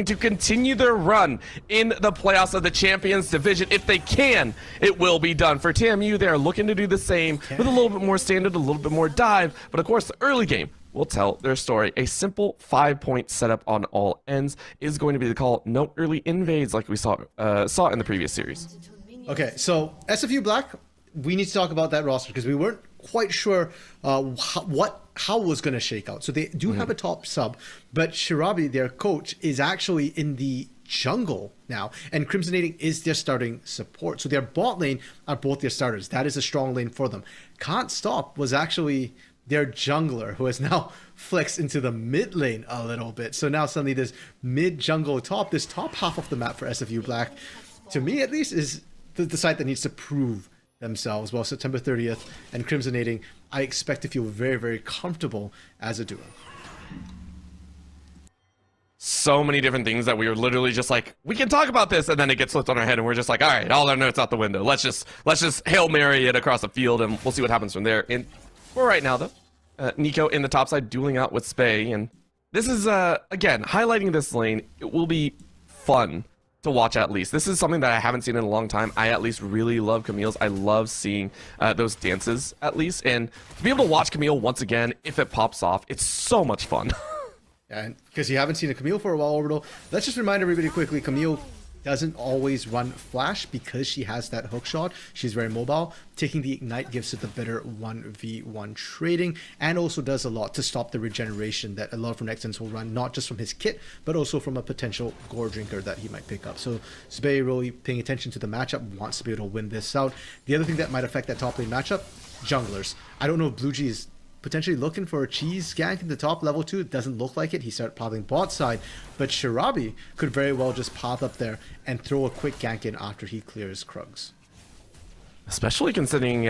to continue their run in the playoffs of the Champions Division. If they can, it will be done. For TMU, they are looking to do the same with a little bit more standard, a little bit more dive, but of course the early game will tell their story. A simple 5-point setup on all ends is going to be the call. No early invades like we saw in the previous series. Okay, so SFU Black, we need to talk about that roster because we weren't quite sure how it was going to shake out. So they do have a top sub, but Shirabi, their coach, is actually in the jungle now, and Crimsonating is their starting support. So their bot lane are both their starters. That is a strong lane for them. Can't Stop was actually their jungler, who has now flexed into the mid lane a little bit. So now suddenly this mid jungle top, this top half of the map for SFU Black, to me at least, is the side that needs to prove themselves. Well, September 30th and Crimsonating, I expect to feel very, very comfortable as a duo. So many different things that we were literally just like, we can talk about this, and then it gets flipped on our head, and we're just like, all right, all our notes out the window. Let's just Hail Mary it across the field, and we'll see what happens from there. And for right now, though, Nico in the top side dueling out with Spey, and this is again highlighting this lane. It will be fun to watch. At least this is something that I haven't seen in a long time. I at least really love Camille's. I love seeing those dances at least, and to be able to watch Camille once again, if it pops off, it's so much fun. And because you haven't seen a Camille for a while, Orbital, let's just remind everybody quickly, Camille doesn't always run flash because she has that hook shot. She's very mobile. Taking the ignite gives her the better 1v1 trading, and also does a lot to stop the regeneration that a lot of Nexans will run, not just from his kit, but also from a potential gore drinker that he might pick up. So Spey really paying attention to the matchup, wants to be able to win this out. The other thing that might affect that top lane matchup, junglers. I don't know if BlueG is potentially looking for a cheese gank in the top level 2. It doesn't look like it. He started popping bot side, but Shirabi could very well just pop up there and throw a quick gank in after he clears Krugs. Especially considering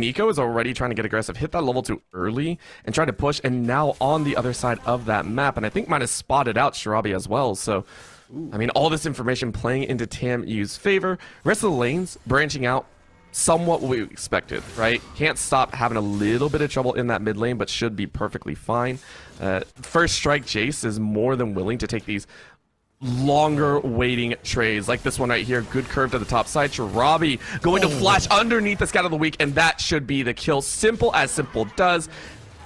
Nico is already trying to get aggressive, hit that level 2 early and try to push, and now on the other side of that map, and I think might have spotted out Shirabi as well. So I mean, all this information playing into TMU's favor. Rest of the lanes branching out somewhat what we expected, right? Can't Stop having a little bit of trouble in that mid lane, but should be perfectly fine. First Strike Jace is more than willing to take these longer waiting trades like this one right here. Good curve to the top side. Shirabi going to flash underneath the Scout of the Week, and that should be the kill. Simple as simple does.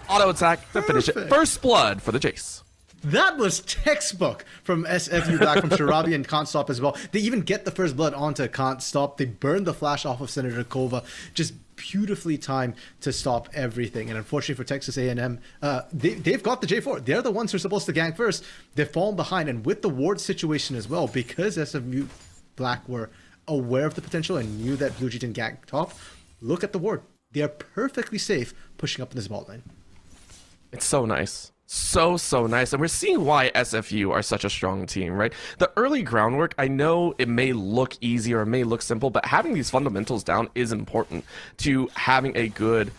Auto attack to finish it. First blood for the Jace. That was textbook from SFU Black, from Shirabi and Can't Stop as well. They even get the first blood onto Can't Stop. They burn the flash off of Senator Kova. Just beautifully timed to stop everything. And unfortunately for Texas A&M, they've got the J4. They're the ones who are supposed to gank first. They've fallen behind. And with the ward situation as well, because SFU Black were aware of the potential and knew that BlueG didn't gank top, look at the ward. They are perfectly safe pushing up in this bot lane. It's so nice. So nice, and we're seeing why SFU are such a strong team, right? The early groundwork, I know it may look easy or it may look simple, but having these fundamentals down is important to having a good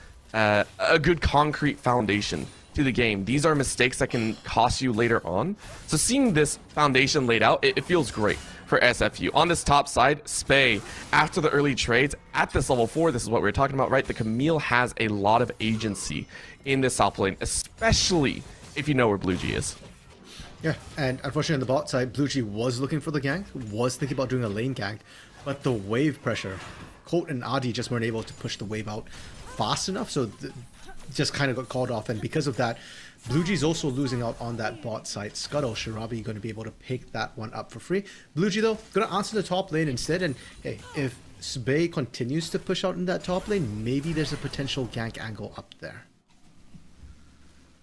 concrete foundation to the game. These are mistakes that can cost you later on. So seeing this foundation laid out, it feels great for SFU. On this top side, Spey, after the early trades, at this level 4, this is what we were talking about, right? The Camille has a lot of agency in this top lane, especially if you know where BlueG is. Yeah, and unfortunately on the bot side, BlueG was looking for the gank, was thinking about doing a lane gank, but the wave pressure, Colt and Adi just weren't able to push the wave out fast enough, so just kind of got called off, and because of that, BlueG's also losing out on that bot side scuttle. Shirabi going to be able to pick that one up for free. BlueG though, going to answer the top lane instead, and hey, if Spey continues to push out in that top lane, maybe there's a potential gank angle up there.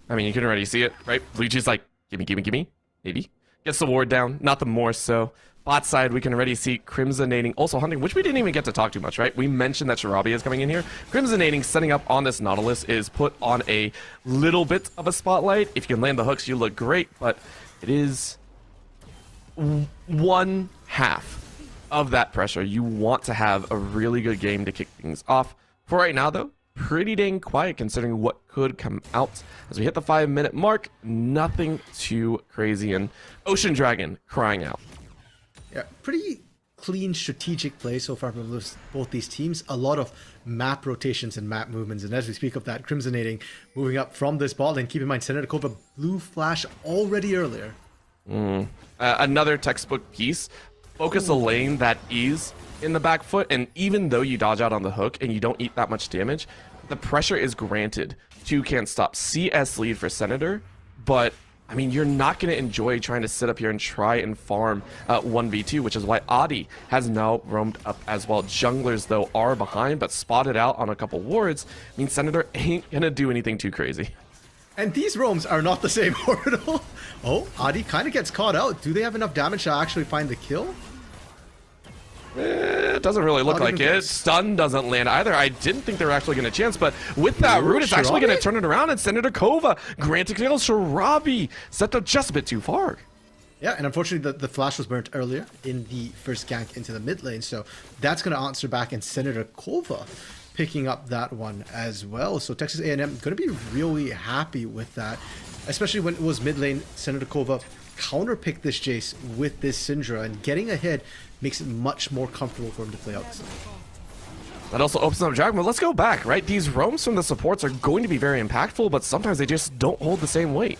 I mean, you can already see it, right? BlueG's like, gimme, maybe. Gets the ward down, not the more so. Bot side, we can already see Crimsonating also hunting, which we didn't even get to talk too much, right? We mentioned that Shirabi is coming in here. Crimsonating setting up on this Nautilus is put on a little bit of a spotlight. If you can land the hooks, you look great, but it is one half of that pressure. You want to have a really good game to kick things off. For right now, though, pretty dang quiet considering what could come out. As we hit the 5-minute mark, nothing too crazy, and Ocean Dragon crying out. Yeah, pretty clean strategic play so far from both these teams. A lot of map rotations and map movements, and as we speak of that, Crimsonating moving up from this ball lane. Keep in mind, Senator Kova blue flash already earlier. Another textbook piece. Focus a lane that is in the back foot, and even though you dodge out on the hook and you don't eat that much damage, the pressure is granted to Can't Stop. CS lead for Senator, but I mean, you're not going to enjoy trying to sit up here and try and farm 1v2, which is why Adi has now roamed up as well. Junglers, though, are behind, but spotted out on a couple wards means Senator ain't going to do anything too crazy. And these roams are not the same Orbital. Oh, Adi kind of gets caught out. Do they have enough damage to actually find the kill? It doesn't really look like it. Stun doesn't land either. I didn't think they were actually going to chance, but with that root, it's actually going to turn it around, and Senator Kova granted kill. Shirabi set up just a bit too far. Yeah, and unfortunately, the flash was burnt earlier in the first gank into the mid lane, so that's going to answer back, and Senator Kova picking up that one as well. So Texas A&M going to be really happy with that, especially when it was mid lane. Senator Kova counterpicked this Jace with this Syndra, and getting ahead makes it much more comfortable for him to play out this lane. That also opens up Dragon, but let's go back, right? These roams from the supports are going to be very impactful, but sometimes they just don't hold the same weight.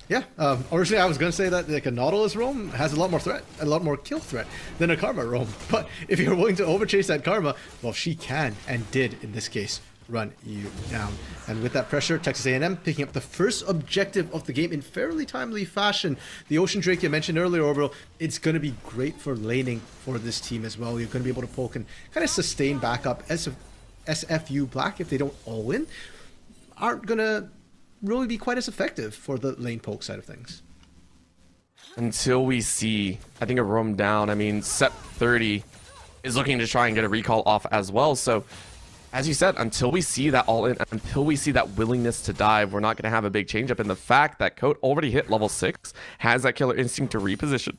Yeah, originally I was going to say that like a Nautilus roam has a lot more threat, a lot more kill threat than a Karma roam. But if you're willing to overchase that Karma, well, she can and did in this case run you down. And with that pressure, Texas A&M picking up the first objective of the game in fairly timely fashion. The Ocean Drake you mentioned earlier, Orbital, it's going to be great for laning for this team as well. You're going to be able to poke and kind of sustain back up. SFU Black, if they don't all win, aren't going to really be quite as effective for the lane poke side of things. Until we see, I think, a roam down. I mean, Set 30 is looking to try and get a recall off as well. So, as you said, until we see that all in, until we see that willingness to dive, we're not going to have a big change up. And the fact that Coat already hit level 6, has that killer instinct to reposition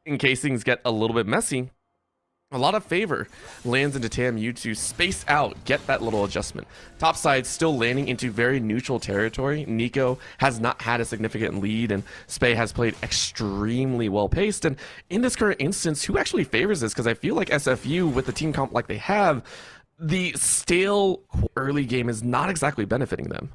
in case things get a little bit messy. A lot of favor lands into TAMU to space out, get that little adjustment. Topside still landing into very neutral territory. Nico has not had a significant lead, and Spey has played extremely well paced. And in this current instance, who actually favors this? Because I feel like SFU, with the team comp like they have, the stale early game is not exactly benefiting them.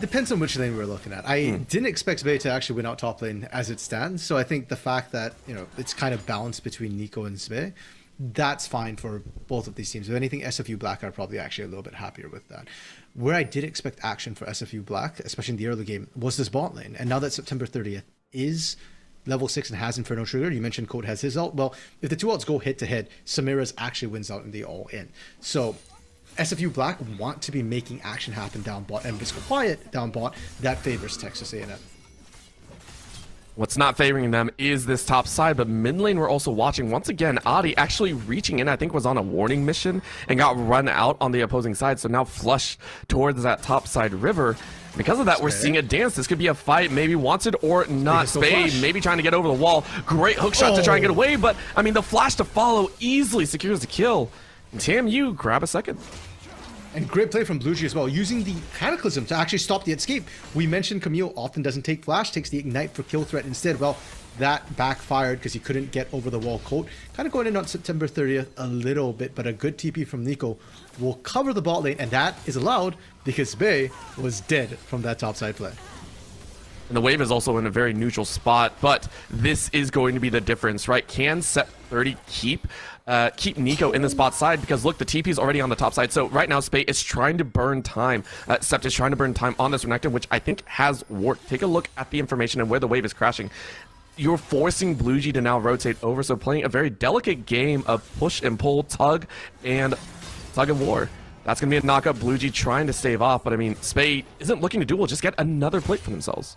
Depends on which lane we're looking at. I didn't expect Spey to actually win out top lane as it stands, so I think the fact that, you know, it's kind of balanced between Nico and Spey, that's fine for both of these teams. If anything, SFU Black are probably actually a little bit happier with that. Where I did expect action for SFU Black, especially in the early game, was this bot lane. And now that September 30th is level 6 and has Inferno Trigger, you mentioned Code has his ult. Well, if the two ults go head to head, Samira's actually wins out in the all in. So SFU Black want to be making action happen down bot, and if it's quiet down bot, that favors Texas A&M. What's not favoring them is this top side, but mid lane we're also watching once again Adi actually reaching in. I think was on a warning mission and got run out on the opposing side, so now flush towards that top side river. Because of that, we're seeing a dance. This could be a fight, maybe wanted or not. Spade maybe trying to get over the wall. Great hook shot to try and get away, but I mean the flash to follow easily secures the kill. And TAMU grab a second. And great play from BlueG as well, using the Cataclysm to actually stop the escape. We mentioned Camille often doesn't take flash, takes the Ignite for kill threat instead. Well, that backfired because he couldn't get over the wall. Coat kind of going in on September 30th a little bit, but a good TP from Nico will cover the bot lane, and that is allowed because Bay was dead from that topside play. And the wave is also in a very neutral spot, but this is going to be the difference, right? Can Set 30 keep Nico in the spot side? Because look, the TP is already on the top side. So right now, Spey is trying to burn time. Sept is trying to burn time on this Renekton, which I think has worked. Take a look at the information and where the wave is crashing. You're forcing BlueG to now rotate over, so playing a very delicate game of push and pull, tug and war. That's going to be a knockup. BlueG trying to stave off, but I mean, Spey isn't looking to duel, just get another plate for themselves.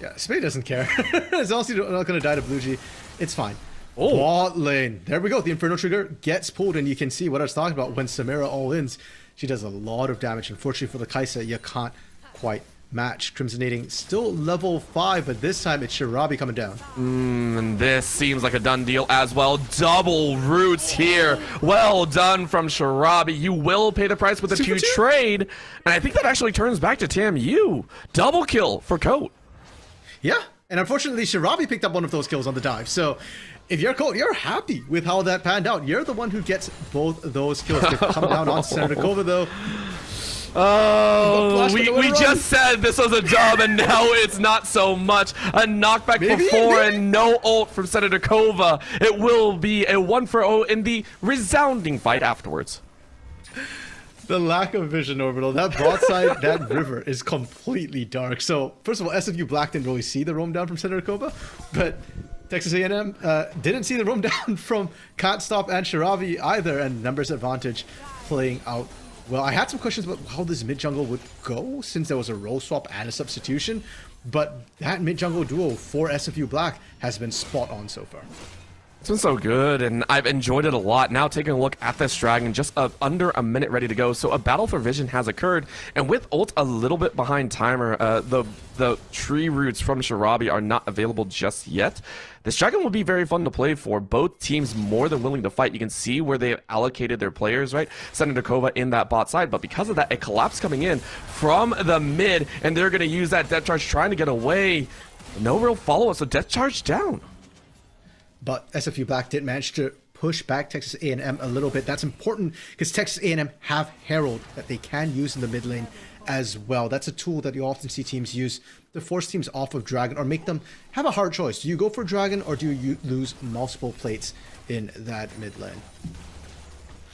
Yeah, Spey doesn't care. As long as you're not going to die to BlueG, it's fine. Oh, bot lane. There we go. The Inferno Trigger gets pulled, and you can see what I was talking about. When Samira all-ins, she does a lot of damage. Unfortunately for the Kaisa, you can't quite match. Crimsonating still level 5, but this time it's Shirabi coming down. And this seems like a done deal as well. Double roots here. Well done from Shirabi. You will pay the price with a 2 trade. And I think that actually turns back to TAMU. Double kill for Coat. Yeah, and unfortunately Shirabi picked up one of those kills on the dive. So if you're Coat, you're happy with how that panned out. You're the one who gets both those kills. They come down on Senator Kova though. Oh, Flash, we but no just said this was a dub, and now it's not so much. A knockback Maybe, before maybe. and no ult from Senator Kova. It will be a 1-0 in the resounding fight afterwards. The lack of vision, Orbital. That bot side, that river is completely dark. So, first of all, SFU Black didn't really see the roam down from Senator Kova, but Texas A&M didn't see the roam down from Can't Stop and Shiravi either, and numbers advantage playing out well. I had some questions about how this mid jungle would go since there was a role swap and a substitution, but that mid jungle duo for SFU Black has been spot on so far. It's been so good, and I've enjoyed it a lot. Now taking a look at this dragon, just under a minute ready to go. So a battle for vision has occurred, and with ult a little bit behind timer, the tree roots from Shirabi are not available just yet. This dragon will be very fun to play for. Both teams more than willing to fight. You can see where they have allocated their players, right? Senator Kova in that bot side, but because of that, a collapse coming in from the mid, and they're going to use that death charge trying to get away. No real follow-up, so death charge down. But SFU Black did manage to push back Texas A&M a little bit. That's important because Texas A&M have Herald that they can use in the mid lane as well. That's a tool that you often see teams use to force teams off of Dragon or make them have a hard choice. Do you go for Dragon or do you lose multiple plates in that mid lane?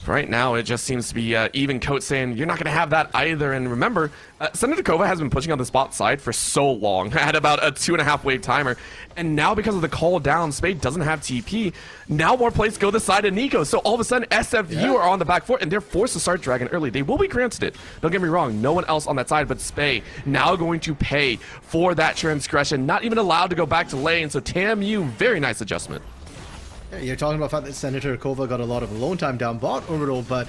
Right now, it just seems to be even coat saying you're not going to have that either. And remember, Senator Kova has been pushing on the spot side for so long, at about a 2.5 wave timer. And now because of the call down, Spade doesn't have TP. Now more plays go the side of Nico. So all of a sudden, SFU are on the back foot and they're forced to start Dragon early. They will be granted it. Don't get me wrong. No one else on that side but Spade now going to pay for that transgression. Not even allowed to go back to lane. So TAMU, very nice adjustment. Yeah, you're talking about the fact that Senator Kova got a lot of alone time down bot Orbital, but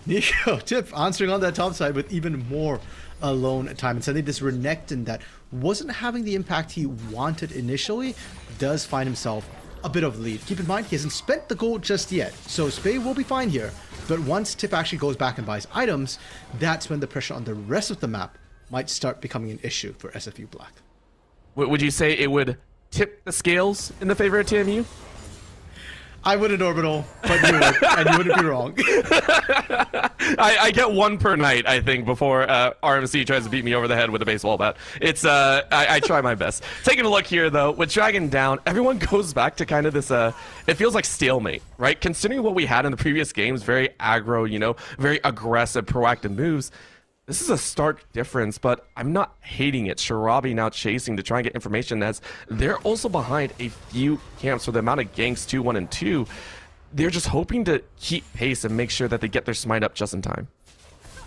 Nico Tip answering on that top side with even more alone time. And suddenly this Renekton that wasn't having the impact he wanted initially does find himself a bit of lead. Keep in mind, he hasn't spent the gold just yet, so Spade will be fine here. But once Tip actually goes back and buys items, that's when the pressure on the rest of the map might start becoming an issue for SFU Black. Would you say it would tip the scales in the favor of TMU? I wouldn't, Orbital, but you would, and you wouldn't be wrong. I get one per night, I think, before RMC tries to beat me over the head with a baseball bat. It's I try my best. Taking a look here, though, with Dragon down, everyone goes back to kind of this, it feels like stalemate, right? Considering what we had in the previous games, very aggro, you know, very aggressive, proactive moves. This is a stark difference, but I'm not hating it. Shirabi now chasing to try and get information as they're also behind a few camps for the amount of ganks 2, 1, and 2. They're just hoping to keep pace and make sure that they get their smite up just in time.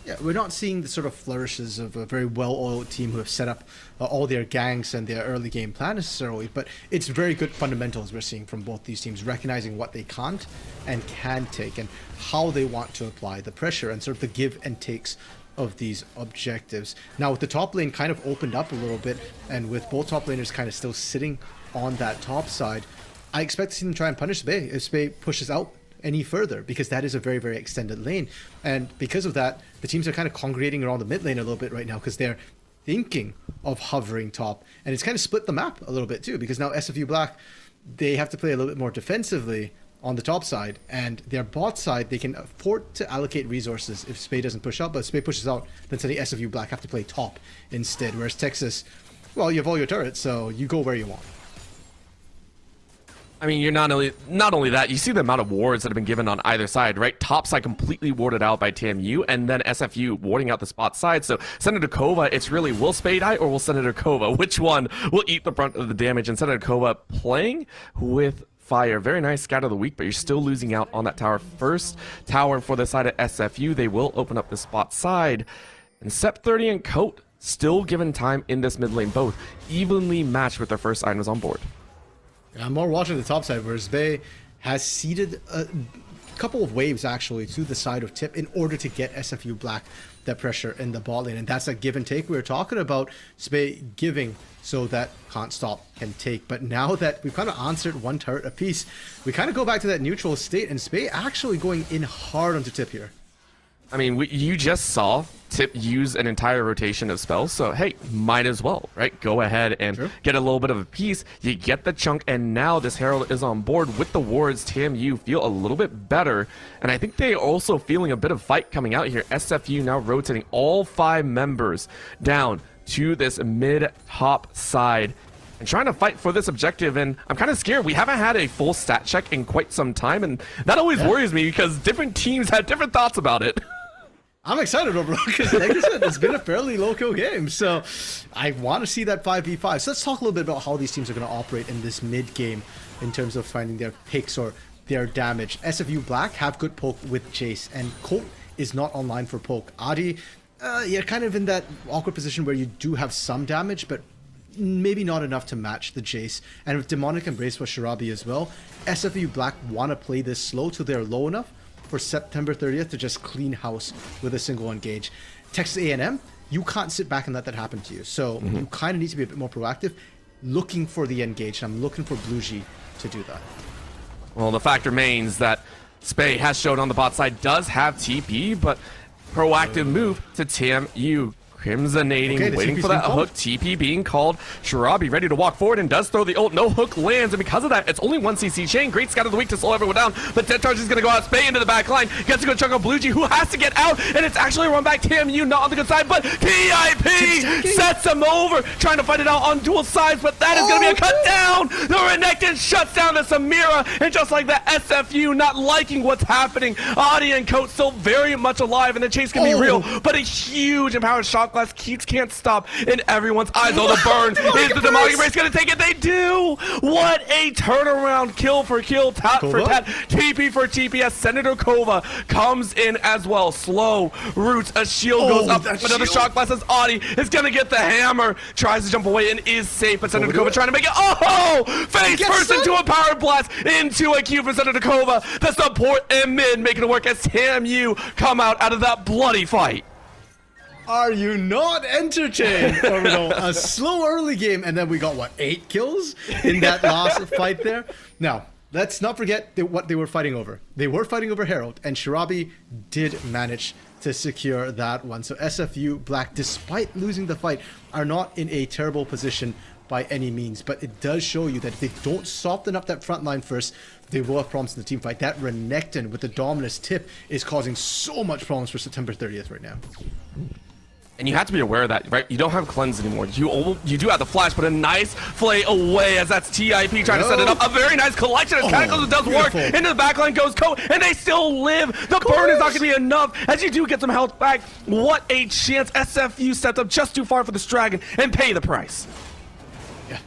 Yeah, we're not seeing the sort of flourishes of a very well-oiled team who have set up all their ganks and their early game plan necessarily, but it's very good fundamentals we're seeing from both these teams, recognizing what they can't and can take and how they want to apply the pressure and sort of the give and takes of these objectives. Now with the top lane kind of opened up a little bit and with both top laners kind of still sitting on that top side, I expect to see them try and punish Spade if Spade pushes out any further, because that is a very, very extended lane. And because of that, the teams are kind of congregating around the mid lane a little bit right now because they're thinking of hovering top. And it's kind of split the map a little bit too, because now SFU Black, they have to play a little bit more defensively on the top side, and their bot side, they can afford to allocate resources if Spade doesn't push out, but if Spade pushes out, then suddenly SFU Black have to play top instead, whereas Texas, well, you have all your turrets, so you go where you want. I mean, you're not only that, you see the amount of wards that have been given on either side, right? Top side completely warded out by TMU, and then SFU warding out the spot side. So Senator Kova, it's really, will Spade die or will Senator Kova? Which one will eat the brunt of the damage? And Senator Kova playing with fire. Very nice scatter of the week, but you're still losing out on that tower. First tower for the side of SFU. They will open up the spot side. And Sep30 and Coat still given time in this mid lane, both evenly matched with their first items on board. I'm more watching the top side, whereas Bay has seeded a couple of waves actually to the side of Tip in order to get SFU Black that pressure in the bot lane, and that's a give and take we were talking about. Spay giving so that Can't Stop can take, but now that we've kind of answered one turret apiece, we kind of go back to that neutral state, and Spay actually going in hard onto Tip here. I mean, you just saw Tip use an entire rotation of spells, so hey, might as well, right? Go ahead and get a little bit of a piece. You get the chunk, and now this Herald is on board with the wards. TMU feel a little bit better, and I think they are also feeling a bit of fight coming out here. SFU now rotating all 5 members down to this mid-top side and trying to fight for this objective, and I'm kind of scared. We haven't had a full stat check in quite some time, and that always worries me because different teams have different thoughts about it. I'm excited overall because, like I said, it's been a fairly low-kill game, so I want to see that 5v5. So let's talk a little bit about how these teams are going to operate in this mid-game in terms of finding their picks or their damage. SFU Black have good poke with Jace, and Colt is not online for poke. Adi, you're kind of in that awkward position where you do have some damage, but maybe not enough to match the Jace. And with Demonic Embrace for Shirabi as well, SFU Black want to play this slow till they're low enough for September 30th to just clean house with a single engage. Texas A&M, you can't sit back and let that happen to you. So you kind of need to be a bit more proactive, looking for the engage. I'm looking for Blue G to do that. Well, the fact remains that Spey has shown on the bot side does have TP, but proactive move to TMU. Crimsonating, waiting for that hook. TP being called. Shirabi ready to walk forward and does throw the ult. No hook lands, and because of that, it's only 1 CC chain. Great scout of the week to slow everyone down, but Dead Charge is going to go out. Spey into the back line. Gets a good chunk of Blue G, who has to get out, and it's actually a run back. TMU not on the good side, but TIP sets him over, trying to fight it out on dual sides, but that is going to be a cut down. The Renekton shuts down the Samira, and just like that, SFU not liking what's happening. Adi and Coat still very much alive, and the chase can be real, but a huge empowered shot glass can't stop in everyone's eyes. Oh, the burn. Is the Demonic Embrace going to take it? They do! What a turnaround. Kill for kill, tat for tat, TP for TP as Senator Kova comes in as well. Slow roots, a shield goes up. Another shot glass as Adi is going to get the hammer. Tries to jump away and is safe, but Senator Kova trying to make it. Oh! Face first into a power blast into a Q for Senator Kova. The support and mid making it work as TMU come out of that bloody fight. Are you not entertained? Orbital, a slow early game, and then we got, what, 8 kills in that last fight there? Now, let's not forget what they were fighting over. They were fighting over Herald, and Shirabi did manage to secure that one. So SFU Black, despite losing the fight, are not in a terrible position by any means, but it does show you that if they don't soften up that front line first, they will have problems in the team fight. That Renekton with the Dominus tip is causing so much problems for September 30th right now. And you have to be aware of that, right? You don't have cleanse anymore. You do have the flash, but a nice flay away as that's TIP trying to set it up. A very nice collection of tackles. It does work. Into the backline goes Coat, and they still live. The burn is not going to be enough as you do get some health back. What a chance. SFU stepped up just too far for this dragon and pay the price. Yeah.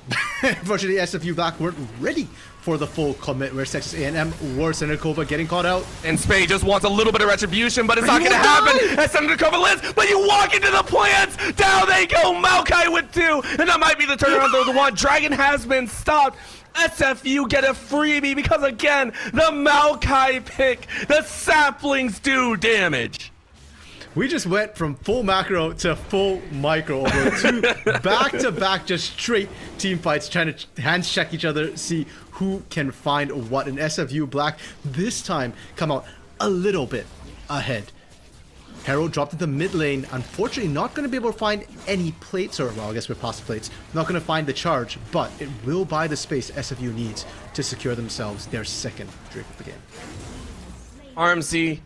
Unfortunately, SFU Black weren't ready for the full commit, where Texas A&M were Senator Kova getting caught out. And Spey just wants a little bit of retribution, but it's not going to happen as Senator Kova lives. But you walk into the plants, down they go, Maokai with 2, and that might be the turnaround they're the one. Dragon has been stopped. SFU get a freebie because, again, the Maokai pick, the saplings do damage. We just went from full macro to full micro over 2 back-to-back just straight team fights, trying to hands check each other, see who can find what. And SFU Black this time come out a little bit ahead. Herald dropped into mid lane, unfortunately not going to be able to find any plates, or well, I guess we're past the plates, not going to find the charge, but it will buy the space SFU needs to secure themselves their second Drake of the game. RMC,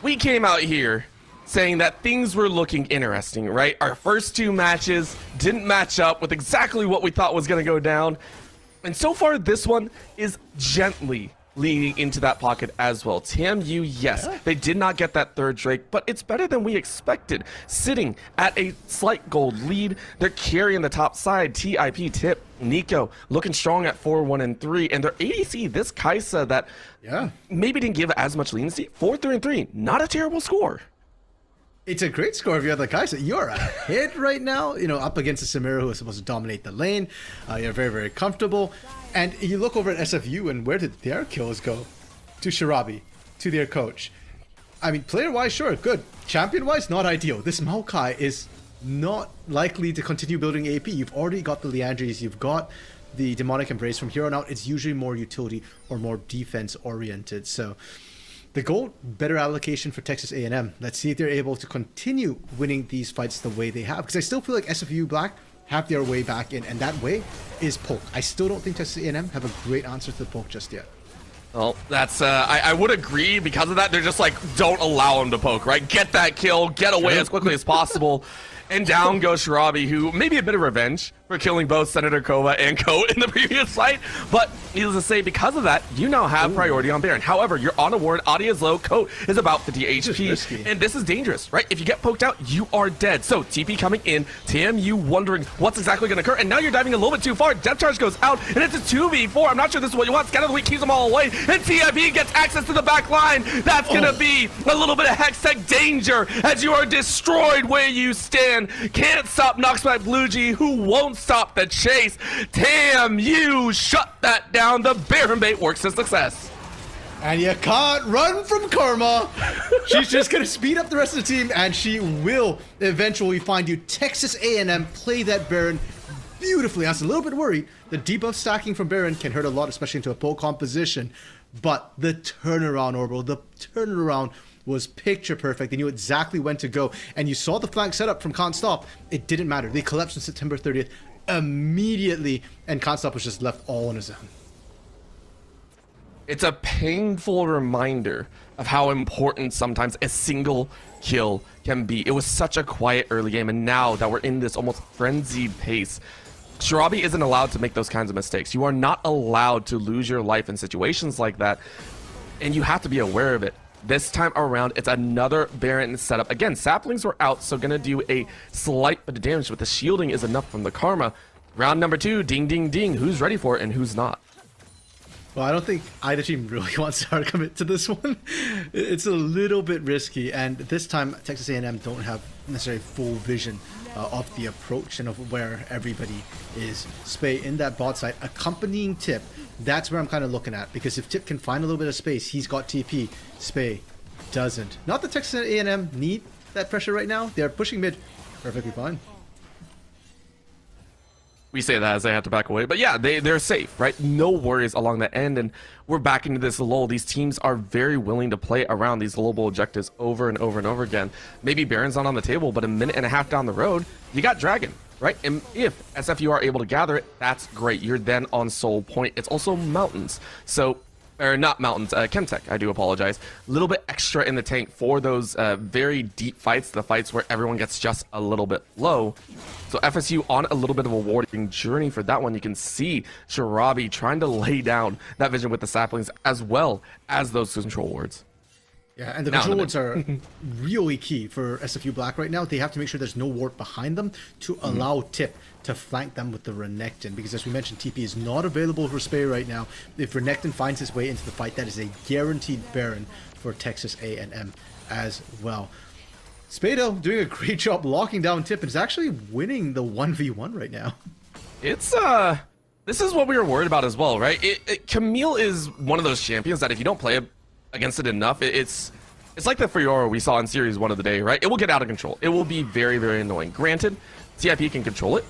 we came out here saying that things were looking interesting, right? Our first 2 matches didn't match up with exactly what we thought was going to go down. And so far, this one is gently leading into that pocket as well. TMU, yes, they did not get that 3rd Drake, but it's better than we expected. Sitting at a slight gold lead, they're carrying the top side. TIP, Tip, Nico looking strong at 4-1-3, and their ADC, this Kaisa that maybe didn't give as much leniency, 4-3-3, not a terrible score. It's a great score if you're the Kaisa. You're ahead right now, you know, up against a Samira who is supposed to dominate the lane. You're very, very comfortable. And you look over at SFU, and where did their kills go? To Shirabi, to their coach. I mean, player-wise, sure, good. Champion-wise, not ideal. This Maokai is not likely to continue building AP. You've already got the Leandries, you've got the Demonic Embrace. From here on out, it's usually more utility or more defense-oriented. So The goal, better allocation for Texas A&M. Let's see if they're able to continue winning these fights the way they have. Because I still feel like SFU Black have their way back in, and that way is poke. I still don't think Texas A&M have a great answer to the poke just yet. Well, that's, I would agree. Because of that, they're just like, don't allow him to poke, right? Get that kill, get away as quickly as possible. And down goes Shirabi, who maybe a bit of revenge for killing both Senator Kova and Coat in the previous fight. But needless to say, because of that, you now have priority on Baron. However, you're on a ward, Adi is low, Coat is about 50 HP. And this is dangerous, right? If you get poked out, you are dead. So TP coming in, TMU wondering what's exactly going to occur. And now you're diving a little bit too far. Depth charge goes out, and it's a 2v4. I'm not sure this is what you want. Scatter the Weak keeps them all away. And TIP gets access to the back line. That's going to be a little bit of Hextech danger as you are destroyed where you stand. Can't stop Noxback Bluegee, who won't stop the chase. Damn, you shut that down. The Baron bait works to success. And you can't run from Karma. She's just going to speed up the rest of the team, and she will eventually find you. Texas A&M play that Baron beautifully. I was a little bit worried. The debuff stacking from Baron can hurt a lot, especially into a poke composition. But the turnaround, Orbital, the turnaround was picture perfect. They knew exactly when to go. And you saw the flank setup from Can't Stop. It didn't matter. They collapsed on September 30th immediately, and Can't Stop was just left all on his own. It's a painful reminder of how important sometimes a single kill can be. It was such a quiet early game, and now that we're in this almost frenzied pace, Shirabi isn't allowed to make those kinds of mistakes. You are not allowed to lose your life in situations like that, and you have to be aware of it. This time around, it's another Baron setup. Again, saplings were out, so gonna do a slight bit of damage, but the shielding is enough from the Karma. Round number 2, ding, ding, ding. Who's ready for it and who's not? Well, I don't think either team really wants to hard commit to this one. It's a little bit risky, and this time Texas A&M don't have necessarily full vision of the approach and of where everybody is. Spay in that bot side, accompanying Tip. That's where I'm kind of looking at, because if Tip can find a little bit of space, he's got TP. Spay doesn't. Not that Texas A&M need that pressure right now. They're pushing mid perfectly fine. We say that as they have to back away, but yeah, they're safe, right? No worries along that end, and we're back into this lull. These teams are very willing to play around these global objectives over and over and over again. Maybe Baron's not on the table, but a minute and a half down the road, you got Dragon, right? And if SFU are able to gather it, that's great. You're then on Soul Point. It's also Mountains, so or not Mountains, Chemtech, I do apologize. A little bit extra in the tank for those very deep fights, the fights where everyone gets just a little bit low. So FSU on a little bit of a warding journey for that one. You can see Shirabi trying to lay down that vision with the saplings as well as those control wards. Yeah, and the control wards are really key for SFU Black right now. They have to make sure there's no ward behind them to allow Tip to flank them with the Renekton, because as we mentioned, TP is not available for Spay right now. If Renekton finds his way into the fight, that is a guaranteed Baron for Texas A&M as well. Spado doing a great job locking down Tip and is actually winning the 1v1 right now. It's this is what we were worried about as well, right? Camille is one of those champions that if you don't play against it enough, it's like the Fiora we saw in Series 1 of the day, right? It will get out of control. It will be very, very annoying. Granted, TIP can control it,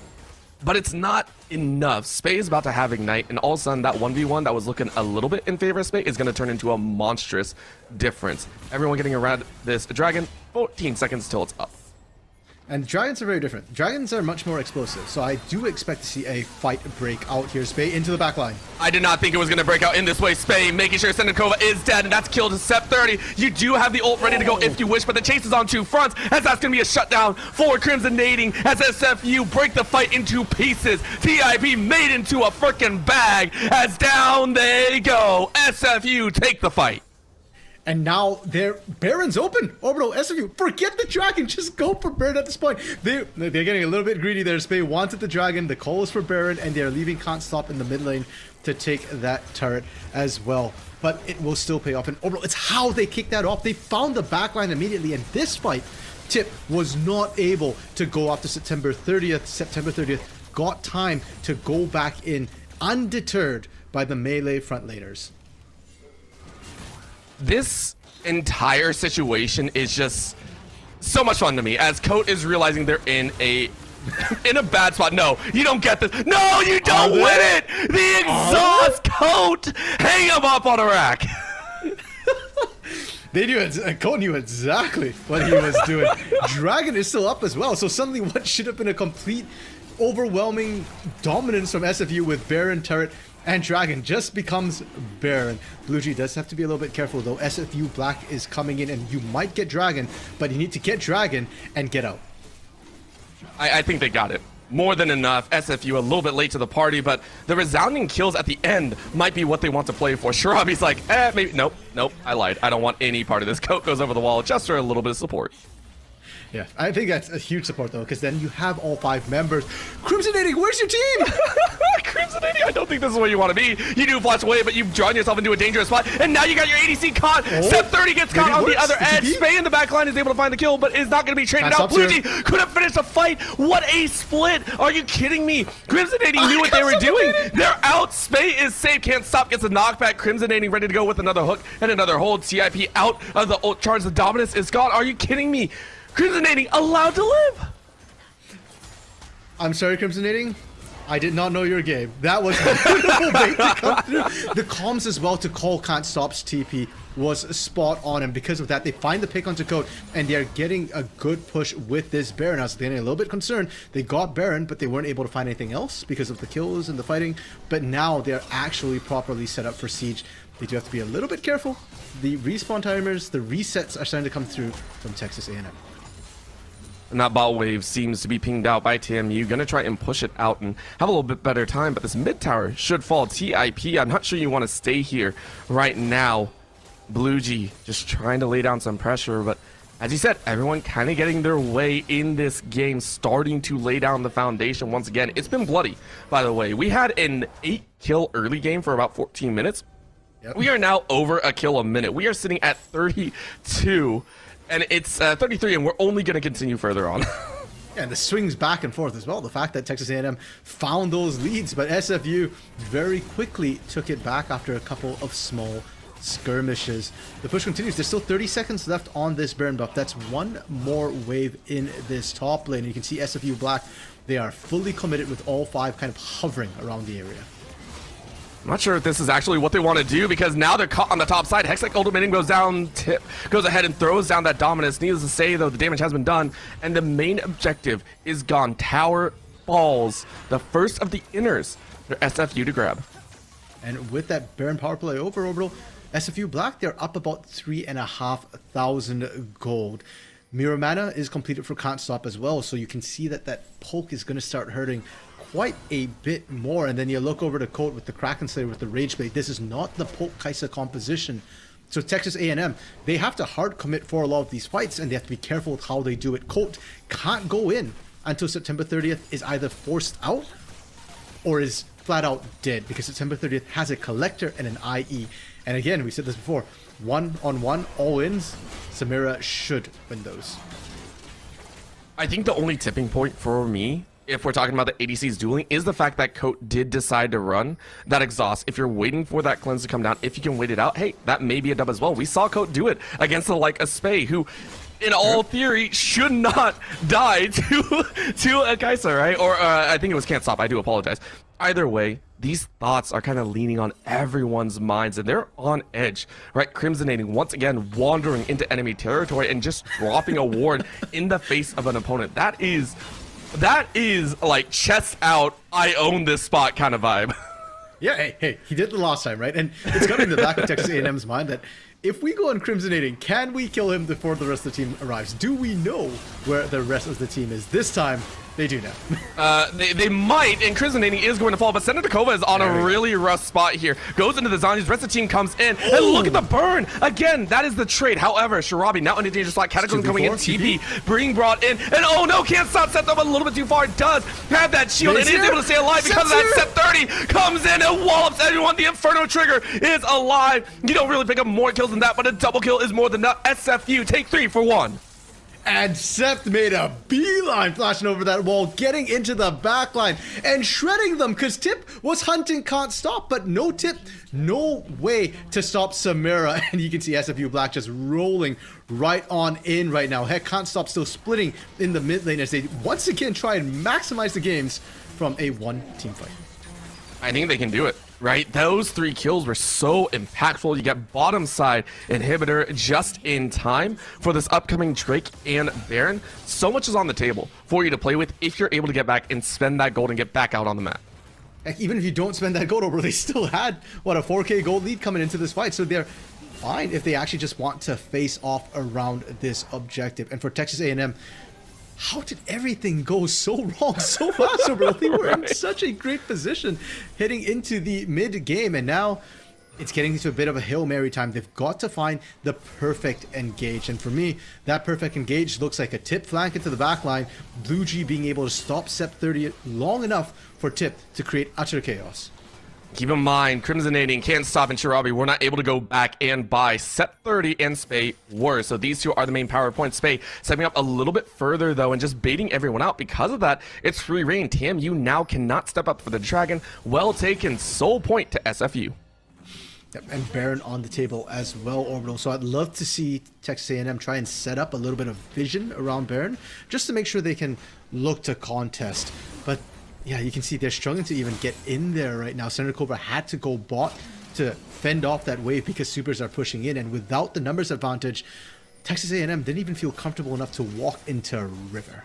but it's not enough. Spay is about to have Ignite, and all of a sudden that 1v1 that was looking a little bit in favor of Spay is going to turn into a monstrous difference. Everyone getting around this Dragon, 14 seconds till it's up. And dragons are very different. Dragons are much more explosive, so I do expect to see a fight break out here. Spay into the back line. I did not think it was going to break out in this way. Spay making sure Senakova is dead, and that's killed Sep 30. You do have the ult ready to go if you wish, but the chase is on two fronts, as that's going to be a shutdown for Crimson Nading as SFU break the fight into pieces. TIP made into a freaking bag as down they go. SFU take the fight. And now their Baron's open. Orbital, SFU, forget the Dragon. Just go for Baron at this point. They're getting a little bit greedy there. Spay wanted the Dragon. The call is for Baron, and they're leaving Can't Stop in the mid lane to take that turret as well. But it will still pay off. And Orbital, it's how they kicked that off. They found the backline immediately. And this fight, Tip was not able to go after September 30th. September 30th got time to go back in undeterred by the melee front laners. This entire situation is just so much fun to me as Coat is realizing they're in a bad spot. No, you don't get this. No, you don't win it. The exhaust Coat. Hang him up on a rack. They knew it. Cole knew exactly what he was doing. Dragon is still up as well. So suddenly what should have been a complete overwhelming dominance from SFU with Baron, Turret, and Dragon just becomes Baron. Blue G does have to be a little bit careful though. SFU Black is coming in and you might get Dragon, but you need to get Dragon and get out. I think they got it. More than enough. SFU a little bit late to the party, but the resounding kills at the end might be what they want to play for. Shirabi's like, maybe, nope, I lied. I don't want any part of this. Coat goes over the wall just for a little bit of support. Yeah, I think that's a huge support though, because then you have all 5 members. Crimsonating, where's your team? Crimsonating, I don't think this is where you want to be. You do flash away, but you've drawn yourself into a dangerous spot, and now you got your ADC caught. Step 30 gets caught on the other edge. Spay in the back line is able to find the kill, but is not going to be traded out. Blue G couldn't finish the fight. What a split. Are you kidding me? Crimsonating knew what they were doing. They're out. Spay is safe. Can't stop. Gets a knockback. Crimsonating ready to go with another hook and another hold. CIP out of the ult charge. The dominance is gone. Are you kidding me? Crimsonating allowed to live. I'm sorry, Crimsonating. I did not know your game. That was a beautiful bait to come through. The comms as well to call Can't Stop's TP was spot on, and because of that, they find the pick onto Code, and they're getting a good push with this Baron. I was getting a little bit concerned. They got Baron, but they weren't able to find anything else because of the kills and the fighting. But now they're actually properly set up for Siege. They do have to be a little bit careful. The respawn timers, the resets are starting to come through from Texas A&M. And that bot wave seems to be pinged out by TMU. Gonna try and push it out and have a little bit better time, but this mid tower should fall. TIP, I'm not sure you want to stay here right now. Blue G just trying to lay down some pressure, but as you said, everyone kind of getting their way in this game, starting to lay down the foundation once again. It's been bloody, by the way. We had an 8-kill early game for about 14 minutes. Yep. We are now over a kill a minute. We are sitting at 32. And it's 33, and we're only going to continue further on. Yeah, and the swings back and forth as well. The fact that Texas A&M found those leads, but SFU very quickly took it back after a couple of small skirmishes. The push continues. There's still 30 seconds left on this Baron buff. That's one more wave in this top lane. And you can see SFU Black, they are fully committed with all 5 kind of hovering around the area. I'm not sure if this is actually what they want to do, because now they're caught on the top side. Hextech ultimating goes down, Tip goes ahead and throws down that dominance. Needless to say, though, the damage has been done, and the main objective is gone. Tower falls. The first of the inners for SFU to grab. And with that Baron power play over Orbital, SFU Black, they're up about 3,500 gold. Mirror Mana is completed for Can't Stop as well, so you can see that that poke is going to start hurting quite a bit more. And then you look over to Colt with the Kraken Slayer with the Rage Blade. This is not the Poke Kaisa composition. So Texas A&M, they have to hard commit for a lot of these fights, and they have to be careful with how they do it. Colt can't go in until September 30th is either forced out or is flat out dead, because September 30th has a Collector and an IE. And again, we said this before, 1-on-1 all wins, Samira should win those. I think the only tipping point for me, if we're talking about the ADCs dueling, is the fact that Coat did decide to run that exhaust. If you're waiting for that cleanse to come down, if you can wait it out, hey, that may be a dub as well. We saw Coat do it against a Spay, who in all theory should not die to a Kaisa, right? Or I think it was Can't Stop. I do apologize. Either way, these thoughts are kind of leaning on everyone's minds, and they're on edge, right? Crimsonating once again, wandering into enemy territory and just dropping a ward in the face of an opponent. That is like chest out, I own this spot kind of vibe. Yeah, hey, he did the last time, right? And it's got in the back of Texas A&M's mind that if we go on Crimsonating, can we kill him before the rest of the team arrives? Do we know where the rest of the team is? This time, they do now. They might, and Crimsonating is going to fall, but Senator Kova is on a really rough spot here. Goes into the zombies, rest of the team comes in, and look at the burn! Again, that is the trade. However, Shirabi now in a dangerous spot, Cataclysm coming in, TP being brought in, and oh no, Can't Stop, set them a little bit too far. Does have that shield, and is able to stay alive because of that. Set 30 comes in and wallops everyone. The Inferno Trigger is alive. You don't really pick up more kills than that, but a double kill is more than enough. SFU take 3 for 1. And Sept made a beeline flashing over that wall, getting into the backline and shredding them, because Tip was hunting Can't Stop, but no Tip, no way to stop Samira. And you can see SFU Black just rolling right on in right now. Heck, Can't Stop still splitting in the mid lane as they once again try and maximize the games from a one-team fight. I think they can do it. right? Those 3 kills were so impactful. You get bottom side inhibitor just in time for this upcoming Drake and Baron. So much is on the table for you to play with if you're able to get back and spend that gold and get back out on the map. Heck, even if you don't spend that gold over, they still had, what, a 4K gold lead coming into this fight. So they're fine if they actually just want to face off around this objective. And for Texas A&M, how did everything go so wrong so fast over? They were in such a great position heading into the mid game, and now it's getting into a bit of a Hail Mary time. They've got to find the perfect engage, and for me, that perfect engage looks like a Tip flank into the back line, Blue G being able to stop Sep 30 long enough for Tip to create utter chaos. Keep in mind, Crimsonating, Can't Stop, and Shirabi were not able to go back and buy. Sep 30 and Spay were. So these two are the main power points. Spay stepping up a little bit further, though, and just baiting everyone out. Because of that, it's free reign. TMU now cannot step up for the Dragon. Well taken. Soul point to SFU. Yep, and Baron on the table as well, Orbital. So I'd love to see Texas A&M try and set up a little bit of vision around Baron, just to make sure they can look to contest. But yeah, you can see they're struggling to even get in there right now. Senator Cobra had to go bot to fend off that wave because supers are pushing in, and without the numbers advantage, Texas A&M didn't even feel comfortable enough to walk into River.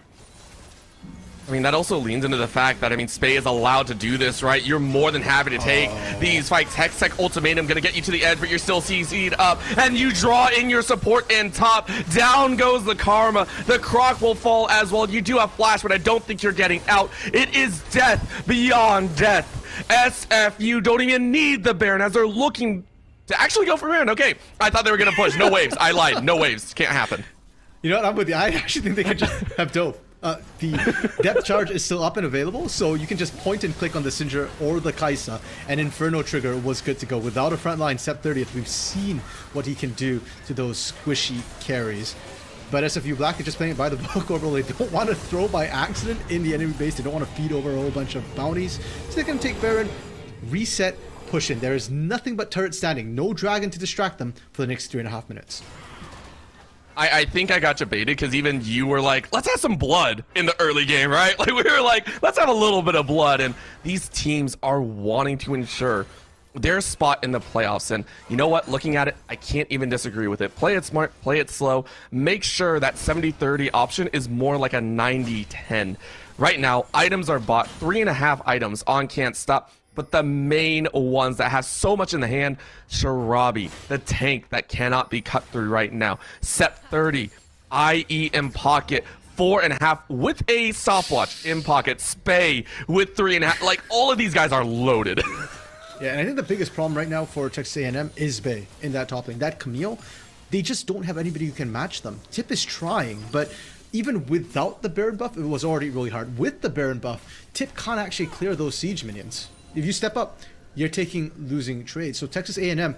I mean, that also leans into the fact that, I mean, Spay is allowed to do this, right? You're more than happy to take these fights. Hextech Ultimatum gonna get you to the edge, but you're still CC'd up, and you draw in your support in top. Down goes the Karma. The Croc will fall as well. You do have Flash, but I don't think you're getting out. It is death beyond death. SFU don't even need the Baron as they're looking to actually go for Baron. Okay, I thought they were gonna push. No waves. I lied. No waves. Can't happen. You know what? I'm with you. I actually think they could just have Dove. The depth charge is still up and available, so you can just point and click on the Sindra or the Kaisa, and Inferno Trigger was good to go. Without a frontline Sep 30th, we've seen what he can do to those squishy carries. But SFU Black is just playing it by the book, Orbital. They don't want to throw by accident in the enemy base. They don't want to feed over a whole bunch of bounties. So they're going to take Baron, reset, push in. There is nothing but turret standing. No dragon to distract them for the next 3.5 minutes. I think I got you baited because even you were like, let's have some blood in the early game, right? Like we were like, let's have a little bit of blood. And these teams are wanting to ensure their spot in the playoffs. And you know what? Looking at it, I can't even disagree with it. Play it smart, play it slow. Make sure that 70-30 option is more like a 90-10. Right now, items are bought, 3.5 items on Can't Stop. But the main ones that have so much in the hand, Shirabi, the tank that cannot be cut through right now. Sep 30, IE in pocket, 4.5 with a stopwatch in pocket. Spay with 3.5. Like, all of these guys are loaded. Yeah, and I think the biggest problem right now for Texas A&M is Bay in that top lane. That Camille, they just don't have anybody who can match them. Tip is trying, but even without the Baron buff, it was already really hard. With the Baron buff, Tip can't actually clear those siege minions. If you step up, you're taking losing trades. So Texas A&M,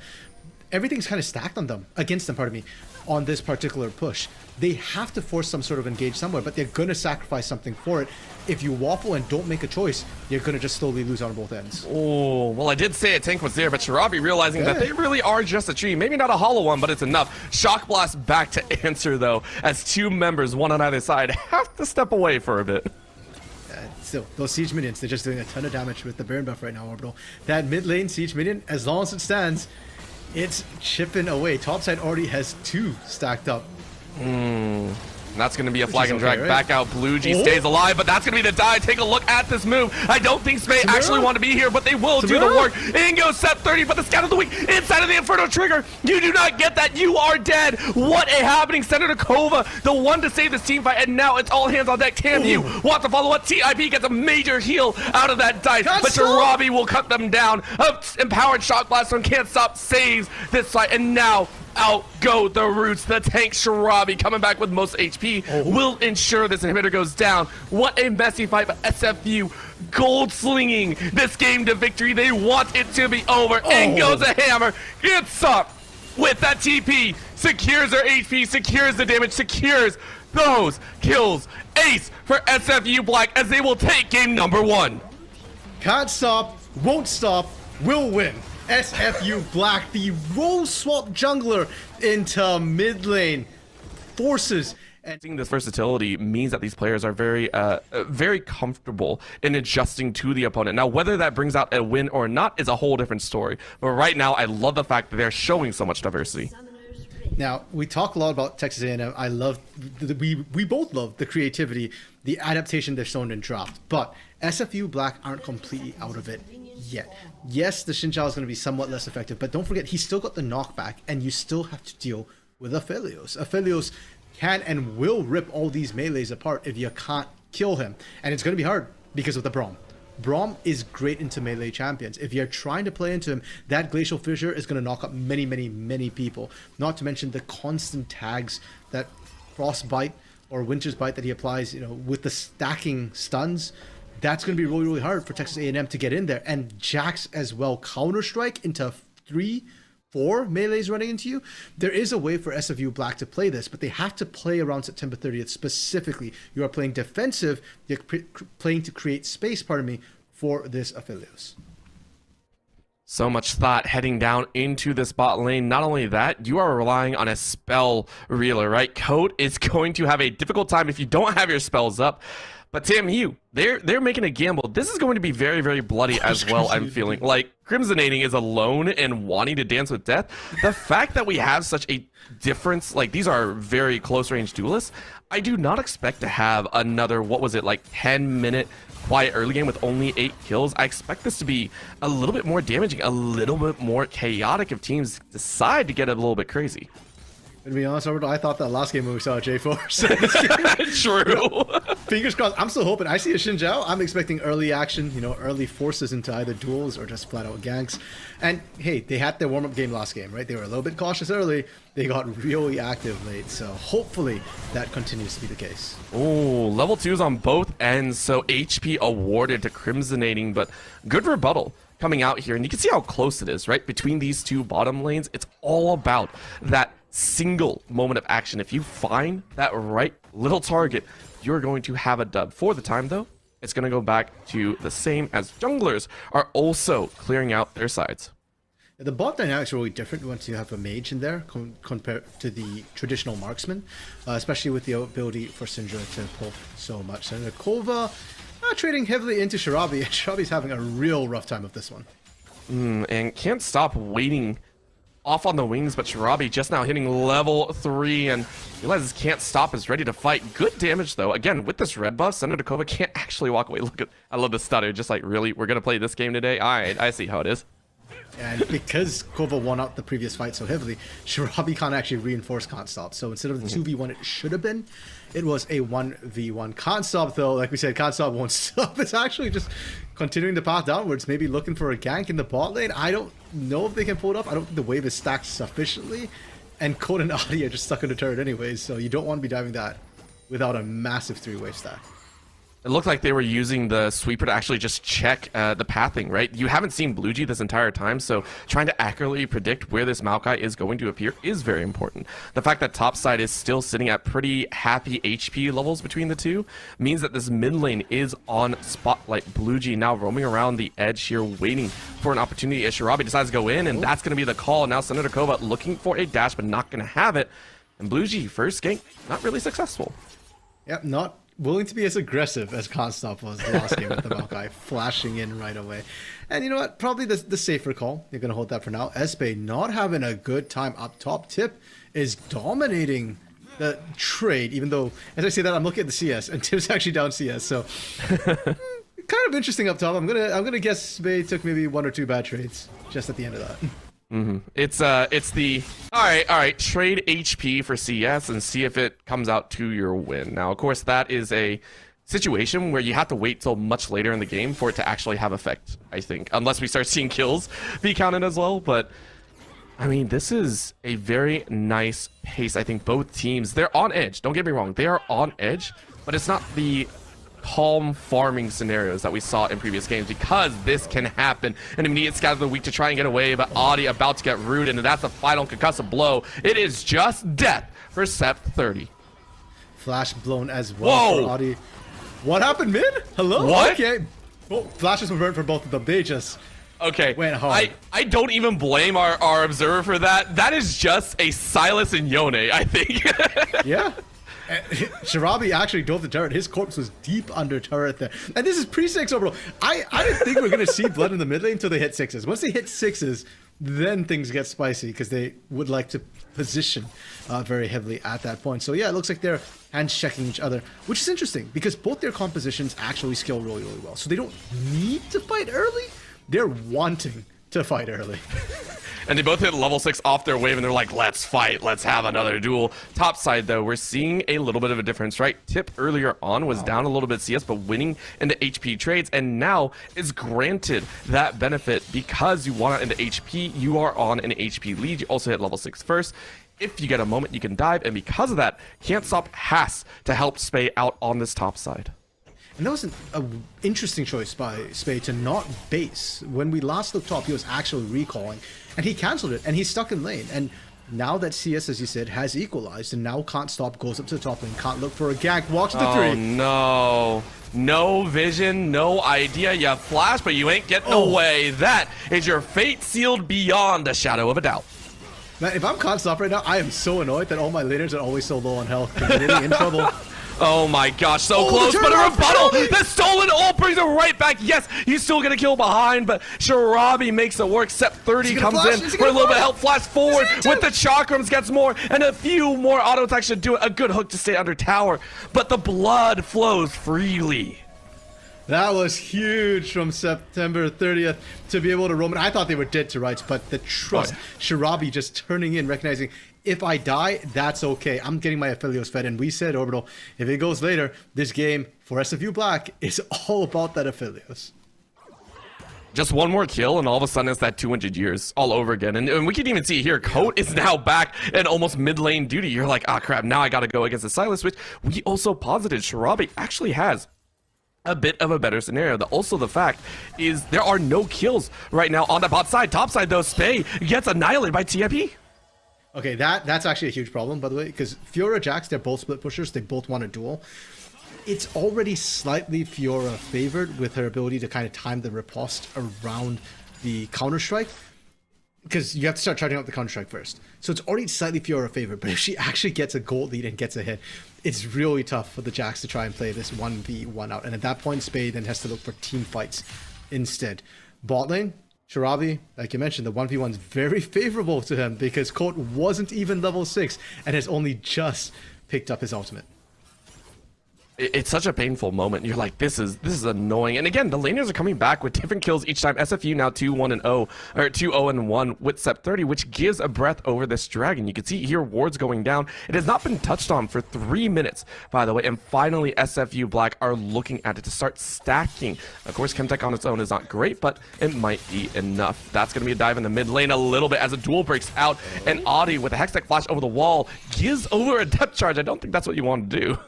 everything's kind of stacked on them, against them, pardon me, on this particular push. They have to force some sort of engage somewhere, but they're going to sacrifice something for it. If you waffle and don't make a choice, you're going to just slowly lose on both ends. Oh, well, I did say a tank was there, but Shirabi realizing that they really are just a tree. Maybe not a hollow one, but it's enough. Shock Blast back to answer, though, as 2 members, one on either side, have to step away for a bit. Still, those siege minions, they're just doing a ton of damage with the Baron buff right now, Orbital. That mid lane siege minion, as long as it stands, it's chipping away. Topside already has 2 stacked up. That's going to be a flag and okay, drag right? back out. Blue G stays alive, but that's going to be the die. Take a look at this move. I don't think Spay actually want to be here, but they will do the work. In goes Sep 30, but the scout of the week inside of the Inferno Trigger. You do not get that. You are dead. What a happening. Senator Kova, the one to save this team fight, and now it's all hands on deck. TMU want to follow up. TIP gets a major heal out of that dice, but Shirabi will cut them down. Empowered Shock Blast from Can't Stop saves this fight, and now out go the Roots. The tank Shirabi coming back with most HP will ensure this inhibitor goes down. What a messy fight, but SFU gold slinging this game to victory. They want it to be over. In goes a hammer. Gets up with that TP. Secures their HP, secures the damage, secures those kills. Ace for SFU Black as they will take game number 1. Can't stop, won't stop, will win. SFU Black, the role swap jungler into mid lane, forces And Seeing this versatility means that these players are very comfortable in adjusting to the opponent. Now, whether that brings out a win or not is a whole different story. But right now, I love the fact that they're showing so much diversity. now we talk a lot about Texas A&M. I love, we both love the creativity, the adaptation they've shown in draft. But SFU Black aren't completely out of it yet. Yes, the Xin Zhao is going to be somewhat less effective, but don't forget, he's still got the knockback, and you still have to deal with Aphelios. Aphelios can and will rip all these melees apart if you can't kill him. And it's going to be hard because of the Braum. Braum is great into melee champions. If you're trying to play into him, that Glacial Fissure is going to knock up many, many, many people. Not to mention the constant tags that Frostbite or Winter's Bite that he applies, with the stacking stuns. That's going to be really, really hard for Texas A&M to get in there. And Jax as well, Counter-Strike into 3-4 melees running into you. There is a way for SFU Black to play this, but they have to play around September 30th specifically. You are playing defensive, you're playing to create space, for this Aphelios. So much thought heading down into this bot lane. Not only that, you are relying on a spell reeler, right? Code is going to have a difficult time if you don't have your spells up. But TMU, they're making a gamble. This is going to be very, very bloody as well, I'm feeling. Like, Crimsonating is alone and wanting to dance with death. The fact that we have such a difference, like, these are very close-range duelists, I do not expect to have another, 10-minute quiet early game with only 8 kills. I expect this to be a little bit more damaging, a little bit more chaotic if teams decide to get a little bit crazy. To be honest, Orbital, I thought that last game when we saw J4. True. Fingers crossed. I'm still hoping. I see a Xin Zhao. I'm expecting early action, early forces into either duels or just flat out ganks. And hey, they had their warm-up game last game, right? They were a little bit cautious early. They got really active late. So hopefully that continues to be the case. Oh, level 2s on both ends. So HP awarded to Crimsonating, but good rebuttal coming out here. And you can see how close it is, right? Between these two bottom lanes, it's all about that single moment of action. If you find that right little target, you're going to have a dub. For the time, though, it's going to go back to the same as junglers are also clearing out their sides. The bot dynamics are really different once you have a mage in there compared to the traditional marksman, especially with the ability for Syndra to pull so much. And Kova trading heavily into Shirabi. Shirabi's having a real rough time of this one. And can't stop waiting off on the wings, but Shirabi just now hitting level 3 and realizes can't stop, is ready to fight. Good damage though. Again, with this red buff, Senator Kova can't actually walk away. Look at, I love the stutter. Just like, really, we're gonna play this game today? All right, I see how it is. And because Kova won out the previous fight so heavily, Shirabi can't actually reinforce can't stop. So instead of the 2v1 it should have been, it was a 1v1. Can't stop though, like we said, can't stop won't stop. It's actually just continuing the path downwards, maybe looking for a gank in the bot lane. I don't know if they can pull it up. I don't think the wave is stacked sufficiently. And Code and Adi are just stuck in the turret anyways, so you don't want to be diving that without a massive 3-wave stack. It looked like they were using the sweeper to actually just check the pathing, right? You haven't seen Blue G this entire time, so trying to accurately predict where this Maokai is going to appear is very important. The fact that topside is still sitting at pretty happy HP levels between the two means that this mid lane is on spotlight. Blue G now roaming around the edge here, waiting for an opportunity as Shirabi decides to go in, and that's going to be the call. Now Senator Kova looking for a dash, but not going to have it. And Blue G, first gank, not really successful. Yep, not willing to be as aggressive as Can't Stop was the last game with the Maokai flashing in right away. And you know what? Probably the safer call. You're going to hold that for now. Espe not having a good time up top. Tip is dominating the trade, even though, as I say that, I'm looking at the CS, and Tip's actually down CS, so kind of interesting up top. I'm gonna guess Espe took maybe 1 or 2 bad trades just at the end of that. It's the all right, trade HP for CS and see if it comes out to your win. Now, of course, that is a situation where you have to wait till much later in the game for it to actually have effect, I think, unless we start seeing kills be counted as well. But I mean, this is a very nice pace. I think both teams, they're on edge. Don't get me wrong, they are on edge, but it's not the calm farming scenarios that we saw in previous games, because this can happen. An immediate scatter of the week to try and get away, but Audi about to get rooted, and that's a final concussive blow. It is just death for Sep 30. Flash blown as well for Audi. What happened mid? Hello? What? Okay. Well, flashes were burnt for both of them. They just went hard. I don't even blame our observer for that. That is just a Silas and Yone, I think. Yeah. Shirabi actually dove the turret. His corpse was deep under turret there. And this is pre-6 Orbital. I didn't think we were going to see blood in the mid lane until they hit 6s. Once they hit 6s, then things get spicy because they would like to position very heavily at that point. So yeah, it looks like they're hands checking each other, which is interesting because both their compositions actually scale really, really well. So they don't need to fight early. They're wanting to fight early. And they both hit level 6 off their wave, and they're like, let's fight, let's have another duel. Top side, though, we're seeing a little bit of a difference, right? Tip earlier on was down a little bit CS, but winning into HP trades, and now is granted that benefit because you won out into HP, you are on an HP lead. You also hit level 6 first. If you get a moment, you can dive, and because of that, Can't Stop has to help Spay out on this top side. And that was an interesting choice by Spay to not base. When we last looked top, he was actually recalling, and he cancelled it, and he's stuck in lane. And now that CS, as you said, has equalized, and now Can't Stop goes up to the top lane, can't look for a gank, walks to the 3. Oh no. No vision, no idea. You flash, but you ain't getting away. That is your fate sealed beyond a shadow of a doubt. Man, if I'm Can't Stop right now, I am so annoyed that all my laners are always so low on health. They're really in trouble. Oh my gosh, so close, but a rebuttal! The stolen ult brings it right back. Yes, he's still gonna kill behind, but Shirabi makes it work. Sep 30 comes in for a little bit of help. Flash forward with the chakrams, gets more, and a few more auto attacks should do it. A good hook to stay under tower, but the blood flows freely. That was huge from September 30th to be able to roam it. I thought they were dead to rights, but the trust, Shirabi just turning in, recognizing, if I die, that's okay. I'm getting my Aphelios fed, and we said, Orbital, if it goes later, this game for SFU Black is all about that Aphelios. Just one more kill, and all of a sudden it's that 200 years all over again. And we can even see here, Coat is now back in almost mid-lane duty. You're like, ah, crap, now I gotta go against the Silas, which we also posited Shirabi actually has a bit of a better scenario. Also, the fact is there are no kills right now on the bot side. Top side, though, Spay gets annihilated by TIP. Okay, that's actually a huge problem, by the way, because Fiora Jax, they're both split pushers. They both want a duel. It's already slightly Fiora favored with her ability to kind of time the riposte around the counter-strike, because you have to start charging up the counter-strike first. So it's already slightly Fiora favored, but if she actually gets a gold lead and gets a hit, it's really tough for the Jax to try and play this 1v1 out. And at that point, Spay then has to look for team fights instead. Bot lane, Shirabi, like you mentioned, the 1v1 is very favorable to him because Colt wasn't even level 6 and has only just picked up his ultimate. It's such a painful moment. You're like, this is annoying. And again, the laners are coming back with different kills each time. SFU now 2-1-0, or 2-0-1 with Sep 30, which gives a breath over this dragon. You can see here wards going down. It has not been touched on for 3 minutes, by the way. And finally, SFU Black are looking at it to start stacking. Of course, Chemtech on its own is not great, but it might be enough. That's going to be a dive in the mid lane a little bit as a duel breaks out. And Audi with a Hextech flash over the wall gives over a depth charge. I don't think that's what you want to do.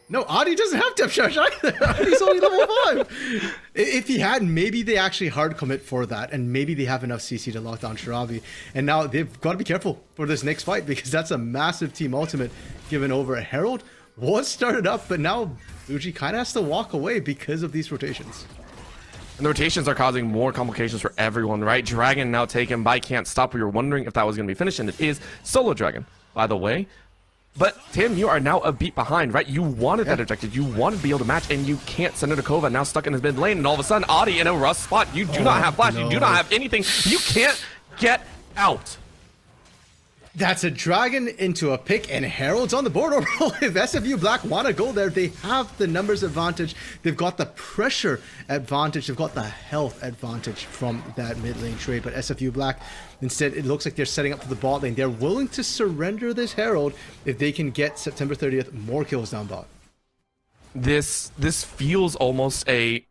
No, Adi doesn't have depth charge either. Adi's only level 5. If he had, maybe they actually hard commit for that, and maybe they have enough CC to lock down Shirabi. And now they've got to be careful for this next fight because that's a massive team ultimate given over. A Herald was started up, but now Fuji kind of has to walk away because of these rotations. And the rotations are causing more complications for everyone, right? Dragon now taken by Can't Stop. We were wondering if that was going to be finished, and it is Solo Dragon, by the way. But Tim, you are now a beat behind, right? You wanted that objective, you wanted to be able to match, and you can't send it to Kova, now stuck in his mid lane, and all of a sudden, Adi in a rough spot. You do not have flash, you do not have anything. You can't get out. That's a dragon into a pick, and Herald's on the board. If SFU Black want to go there, they have the numbers advantage. They've got the pressure advantage. They've got the health advantage from that mid lane trade. But SFU Black, instead, it looks like they're setting up for the bot lane. They're willing to surrender this Herald if they can get September 30th more kills down bot. This feels almost a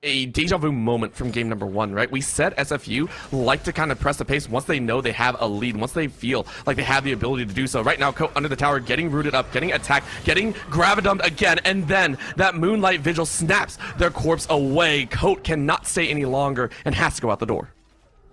deja vu moment from game number 1, right? We said SFU like to kind of press the pace once they know they have a lead, once they feel like they have the ability to do so. Right now, Coat under the tower, getting rooted up, getting attacked, getting gravidumped again, and then that Moonlight Vigil snaps their corpse away. Coat cannot stay any longer and has to go out the door.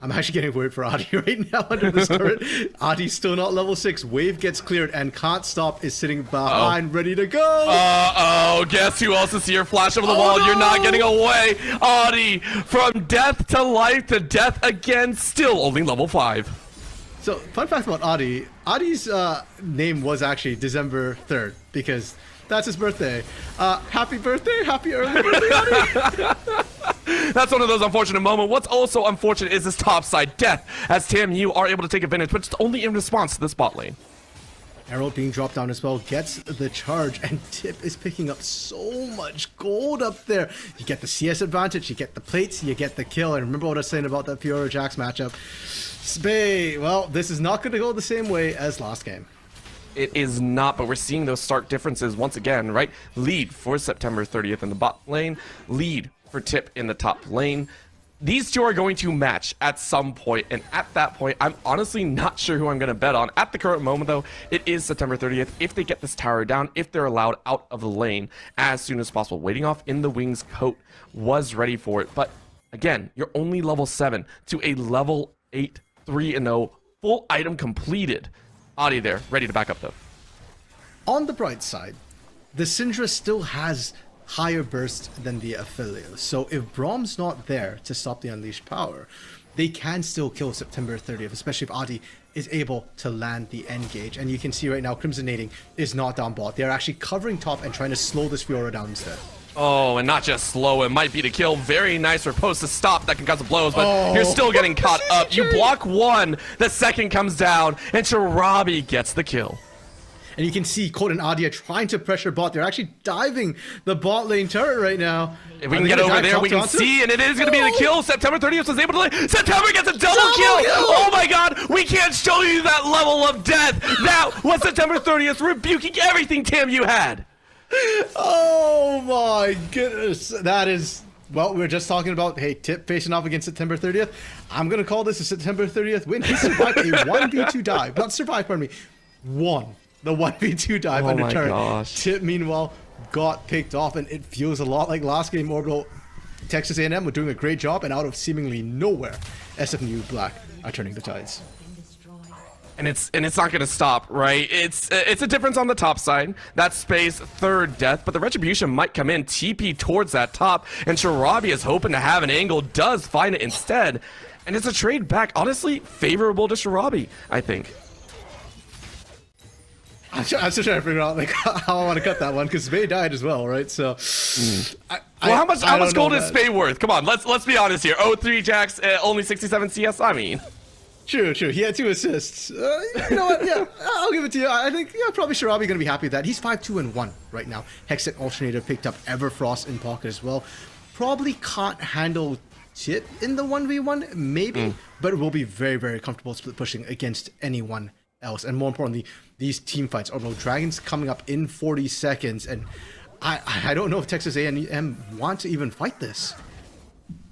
I'm actually getting worried for Adi right now under this turret. Adi's still not level 6. Wave gets cleared and Can't Stop is sitting behind, ready to go. Guess who else is here? Flash over the wall. No! You're not getting away. Adi, from death to life to death again, still only level 5. So, fun fact about Adi. Adi's name was actually December 3rd. because that's his birthday. Happy birthday, happy early birthday, Adi. That's one of those unfortunate moments. What's also unfortunate is this topside death, as TMU are able to take advantage, but it's only in response to the spot lane. Herald being dropped down as well gets the charge, and Tip is picking up so much gold up there. You get the CS advantage, you get the plates, you get the kill. And remember what I was saying about that Fiora Jax matchup. Spay, well, this is not going to go the same way as last game. It is not, but we're seeing those stark differences once again, right? Lead for September 30th in the bot lane, lead for Tip in the top lane. These two are going to match at some point, and at that point, I'm honestly not sure who I'm going to bet on. At the current moment, though, it is September 30th. If they get this tower down, if they're allowed out of the lane as soon as possible, waiting off in the wings, Coat was ready for it. But again, you're only level 7 to a level 8, 3-0, full item completed. Adi there, ready to back up, though. On the bright side, the Syndra still has higher burst than the Aphelios. So if Brom's not there to stop the unleashed power, they can still kill September 30th, especially if Adi is able to land the engage. And you can see right now, Crimson Nading is not down bot. They're actually covering top and trying to slow this Fiora down instead. Oh, and not just slow, it might be the kill. Very nice riposte to stop that can cause the blows, but you're still getting caught up. You block one, the second comes down, and Shirabi gets the kill. And you can see Code and Adi are trying to pressure bot. They're actually diving the bot lane turret right now. If we can get over there, we can see, and it is going to be the kill. September 30th was able to... September gets a double kill! Oh my god, we can't show you that level of death! That was September 30th rebuking everything TMU had! Oh my goodness. That is... Well, we were just talking about, hey, Tip facing off against September 30th. I'm going to call this a September 30th win. He survived a 1v2 dive. Not survived, pardon me. Won the 1v2 dive under turret. Gosh. Tip, meanwhile, got picked off, and it feels a lot like last game. Orbital, Texas A&M were doing a great job, and out of seemingly nowhere, SFU Black are turning the tides. And it's not gonna stop, right? It's a difference on the top side. That's Space third death, but the retribution might come in, TP towards that top, and Shirabi is hoping to have an angle, does find it instead, and it's a trade back, honestly favorable to Shirabi, I think. I'm still trying to figure out like how I want to cut that one, because Spay died as well, right? So, How much gold is Spay worth? Come on, let's be honest here. 03 Jax, only 67 CS. I mean, true. He had 2 assists. You know what? Yeah, I'll give it to you. I think probably Shirabi gonna be happy with that. He's 5-2-1 right now. Hexet Alternator picked up Everfrost in pocket as well. Probably can't handle Tip in the 1v1, maybe, but will be very, very comfortable split pushing against anyone else. And more importantly, these team fights. Orbital Dragons coming up in 40 seconds, and I don't know if Texas A&M want to even fight this.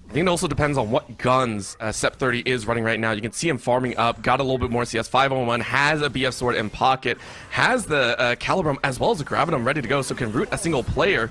I think it also depends on what guns Sep 30 is running right now. You can see him farming up, got a little bit more CS, 5-on-1, has a BF sword in pocket, has the Calibrum as well as the Gravitum ready to go, so can root a single player.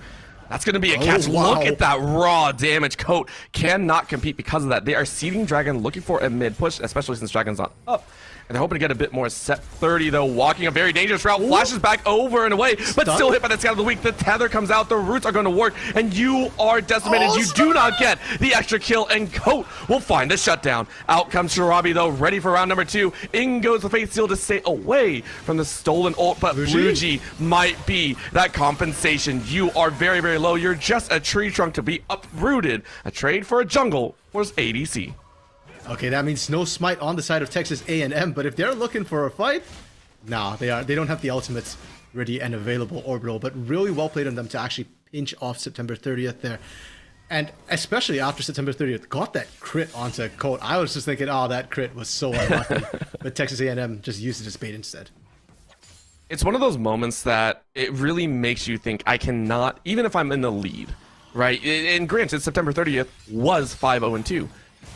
That's going to be a catch. Wow. Look at that raw damage. Coat cannot compete because of that. They are seeding Dragon, looking for a mid push, especially since Dragon's not up. And they're hoping to get a bit more. Sep 30, though, walking a very dangerous route. Flashes back over and away, but still hit by the scout of the week. The tether comes out. The roots are going to work, and you are decimated. You do not get the extra kill, and Coat will find the shutdown. Out comes Shirabi, though, ready for round number 2. In goes the Faith Seal to stay away from the stolen ult, but Luigi might be that compensation. You are very, very low. You're just a tree trunk to be uprooted. A trade for a jungle was ADC. Okay, that means no smite on the side of Texas A&M, but if they're looking for a fight, nah, they don't have the ultimates ready and available. Orbital, but really well played on them to actually pinch off September 30th there. And especially after September 30th, got that crit onto Coat. I was just thinking, oh, that crit was so unlucky. But Texas A&M just used it as bait instead. It's one of those moments that it really makes you think, I cannot, even if I'm in the lead, right? And granted, September 30th was 5-0-2.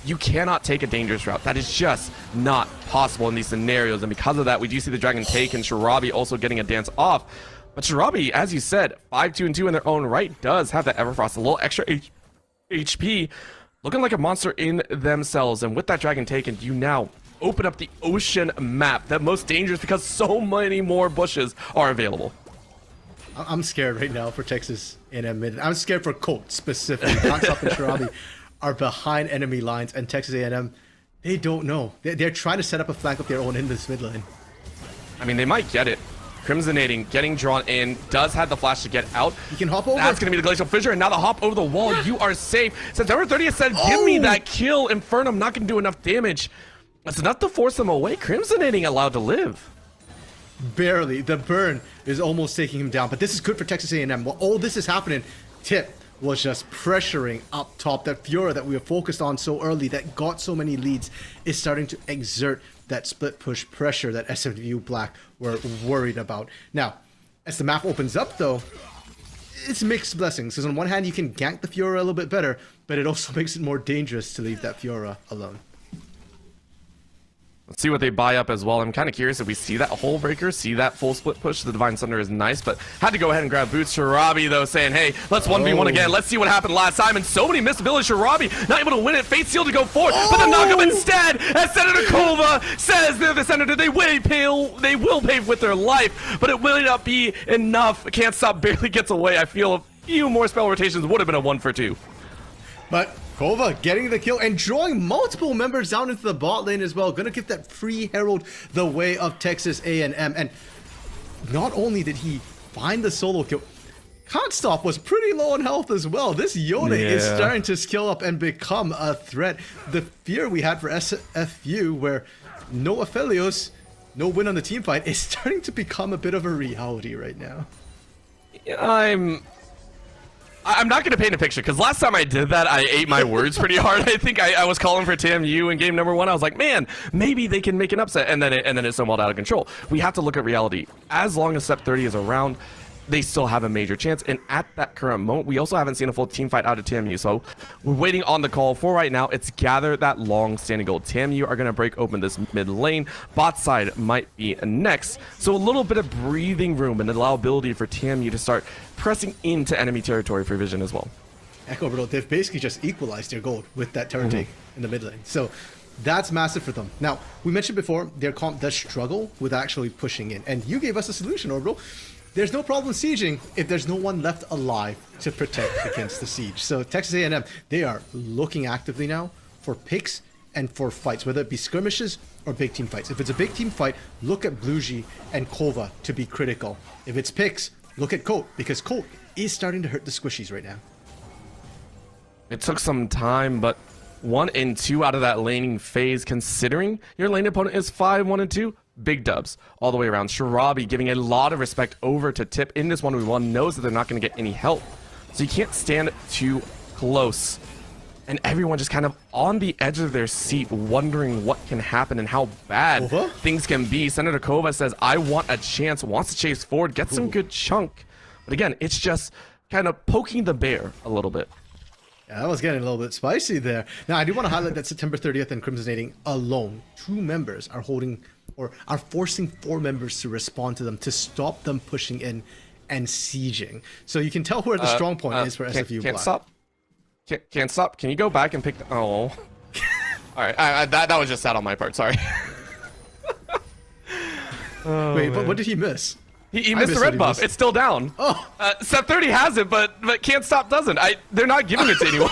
You cannot take a dangerous route. That is just not possible in these scenarios. And because of that, we do see the Dragon take and Shirabi also getting a dance off. But Shirabi, as you said, 5-2-2 in their own right, does have that Everfrost, a little extra HP, looking like a monster in themselves. And with that Dragon taken, you now open up the ocean map, that most dangerous because so many more bushes are available. I'm scared right now for Texas A&M mid. I'm scared for Coat specifically. Constop and Shirabi are behind enemy lines, and Texas A&M, they don't know. They're trying to set up a flank of their own in this mid lane. I mean, they might get it. Crimsonating, getting drawn in, does have the flash to get out. He can hop over. That's going to be the Glacial Fissure, and now the hop over the wall. You are safe. September 30th said, give me that kill. Infernum not going to do enough damage. That's enough to force them away. Crimsonating allowed to live. Barely. The burn is almost taking him down, but this is good for Texas A&M. While all this is happening, Tip was just pressuring up top. That Fiora that we were focused on so early, that got so many leads, is starting to exert that split push pressure that SFU Black were worried about. Now, as the map opens up though, it's mixed blessings, because on one hand you can gank the Fiora a little bit better, but it also makes it more dangerous to leave that Fiora alone. Let's see what they buy up as well. I'm kind of curious if we see that hole breaker, see that full split push. The Divine Thunder is nice, but had to go ahead and grab boots. Shirabi, though, saying, hey, let's 1v1 again. Let's see what happened last time. And so many missed abilities. Shirabi not able to win it. Fate Seal to go forward, but the knockup instead, as Senator Kova says they're the Senator. They will pay with their life, but it will not be enough. Can't Stop barely gets away. I feel a few more spell rotations would have been a 1-for-2. But Kova getting the kill and drawing multiple members down into the bot lane as well. Gonna give that free Herald the way of Texas A&M. And not only did he find the solo kill, Can't Stop was pretty low on health as well. This Yoda is starting to skill up and become a threat. The fear we had for SFU, where no Aphelios, no win on the team fight, is starting to become a bit of a reality right now. I'm not going to paint a picture, because last time I did that, I ate my words pretty hard. I think I was calling for TMU in game number 1. I was like, man, maybe they can make an upset, and then it snowballed out of control. We have to look at reality. As long as Sep 30 is around, they still have a major chance, and at that current moment, we also haven't seen a full team fight out of TMU, so we're waiting on the call. For right now, it's gather that long-standing goal. TMU are going to break open this mid lane. Bot side might be next, so a little bit of breathing room and allowability for TMU to start pressing into enemy territory for Vision as well. Orbital, they've basically just equalized their gold with that turret take in the mid lane, so that's massive for them. Now, we mentioned before, their comp does struggle with actually pushing in, and you gave us a solution, Orbital. There's no problem sieging if there's no one left alive to protect against the siege. So Texas A&M, they are looking actively now for picks and for fights, whether it be skirmishes or big team fights. If it's a big team fight, look at Bluji and Kova to be critical. If it's picks, look at Colt, because Colt is starting to hurt the squishies right now. It took some time, but 1 and 2 out of that laning phase, considering your lane opponent is 5-1 and 2. Big dubs all the way around. Shirabi giving a lot of respect over to Tip in this 1v1, knows that they're not going to get any help. So you can't stand too close. And everyone just kind of on the edge of their seat, wondering what can happen and how bad things can be. Senator Kova says, I want a chance, wants to chase forward, get some good chunk. But again, it's just kind of poking the bear a little bit. Yeah, that was getting a little bit spicy there. Now, I do want to highlight that September 30th and Crimsonating alone, 2 members are holding or are forcing 4 members to respond to them to stop them pushing in and sieging. So you can tell where the strong point is for SFU Black. Can't stop. Can you go back and pick the... Oh. Alright, that was just sad on my part, sorry. Wait, but what did he miss? He missed the red buff. It's still down. Oh. Sep 30 has it, but Can't Stop doesn't. They're not giving it to anyone.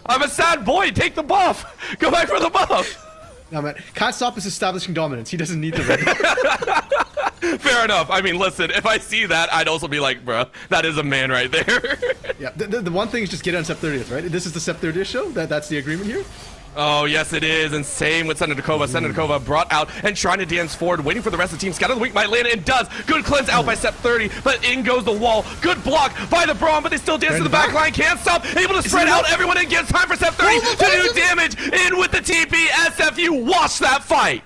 I'm a sad boy. Take the buff. Go back for the buff. No, man. Can't Stop is establishing dominance. He doesn't need the red buff. Fair enough. I mean, listen, if I see that, I'd also be like, bruh, that is a man right there. Yeah, the one thing is just get on Sep 30th, right? This is the Sep 30th show? That's the agreement here? Oh, yes, it is. And same with Senator Kova. Senator Kova brought out and trying to dance forward, waiting for the rest of the team. Scatter the Weak might land, and does. Good cleanse out by Sep 30, but in goes the wall. Good block by the Braum, but they still dance to the back line. Can't Stop. Able to spread out everyone and gets time for Sep 30 to do damage. In with the TP. SFU watch that fight.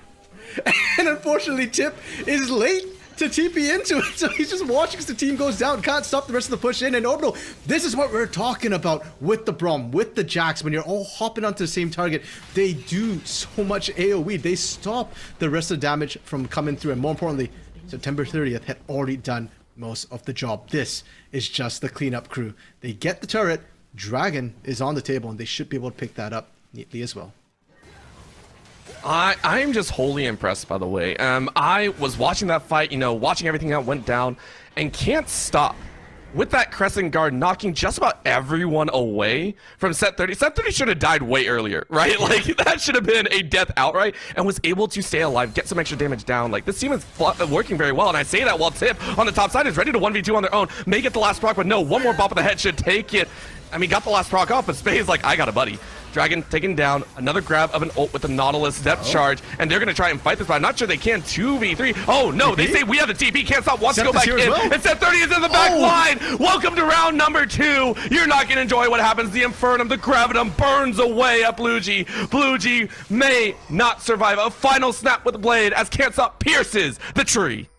And unfortunately, Tip is late to TP into it, so he's just watching as the team goes down. Can't stop the rest of the push in. And Orbital, this is what we're talking about with the Braum, with the Jax. When you're all hopping onto the same target, they do so much AoE. They stop the rest of the damage from coming through. And more importantly, September 30th had already done most of the job. This is just the cleanup crew. They get the turret, Dragon is on the table, and they should be able to pick that up neatly as well. I am just wholly impressed, by the way. I was watching that fight, watching everything that went down, and Can't Stop with that Crescent Guard knocking just about everyone away from set 30. Set 30 should have died way earlier, right? Like, that should have been a death outright, and was able to stay alive, get some extra damage down. Like, this team is working very well, and I say that while Tip on the top side is ready to 1v2 on their own. May get the last proc, but no, one more bop of the head should take it. I mean, got the last proc off, but Spade's like, I got a buddy. Dragon taken down, another grab of an ult with the Nautilus depth charge, and they're going to try and fight this, but I'm not sure they can 2v3. Oh, no, they say we have the TP, can't stop, wants to go back in, and set 30 is in the back line. Welcome to round number 2. You're not going to enjoy what happens. The Infernum, the Gravitum burns away at BlueG. BlueG may not survive a final snap with the blade as Can't Stop pierces the tree.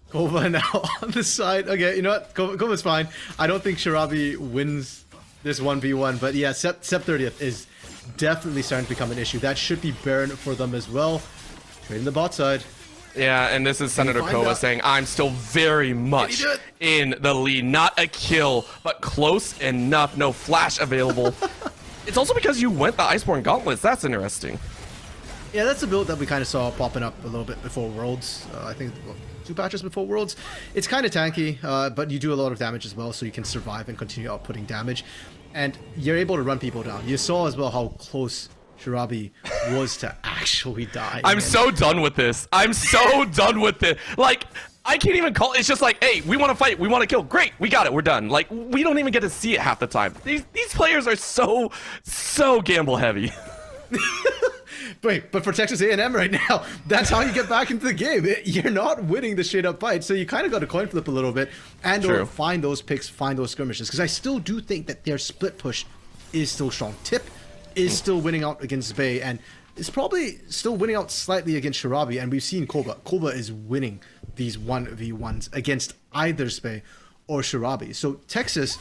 Kova now on the side. Okay, you know what? Kova's fine. I don't think Shirabi wins this 1v1, but yeah, Sep 30th is definitely starting to become an issue. That should be Baron for them as well. Trading the bot side. Yeah, and this is Senator Kova saying, I'm still very much in the lead. Not a kill, but close enough. No flash available. It's also because you went the Iceborne Gauntlets. That's interesting. Yeah, that's a build that we kind of saw popping up a little bit before Worlds. I think 2 patches before Worlds. It's kind of tanky, but you do a lot of damage as well, so you can survive and continue outputting damage. And you're able to run people down. You saw as well how close Shirabi was to actually die. I'm so done with this. I'm so done with it. Like, I can't even call it. It's just like, hey, we want to fight. We want to kill. Great. We got it. We're done. Like, we don't even get to see it half the time. These players are so gamble heavy. Wait, but for Texas A&M right now, that's how you get back into the game. You're not winning the straight up fight, so you kind of got to coin flip a little bit and or find those picks, find those skirmishes. Because I still do think that their split push is still strong. Tip is still winning out against Bay, and is probably still winning out slightly against Shirabi. And we've seen Kova. Kova is winning these 1v1s against either Spay or Shirabi. So Texas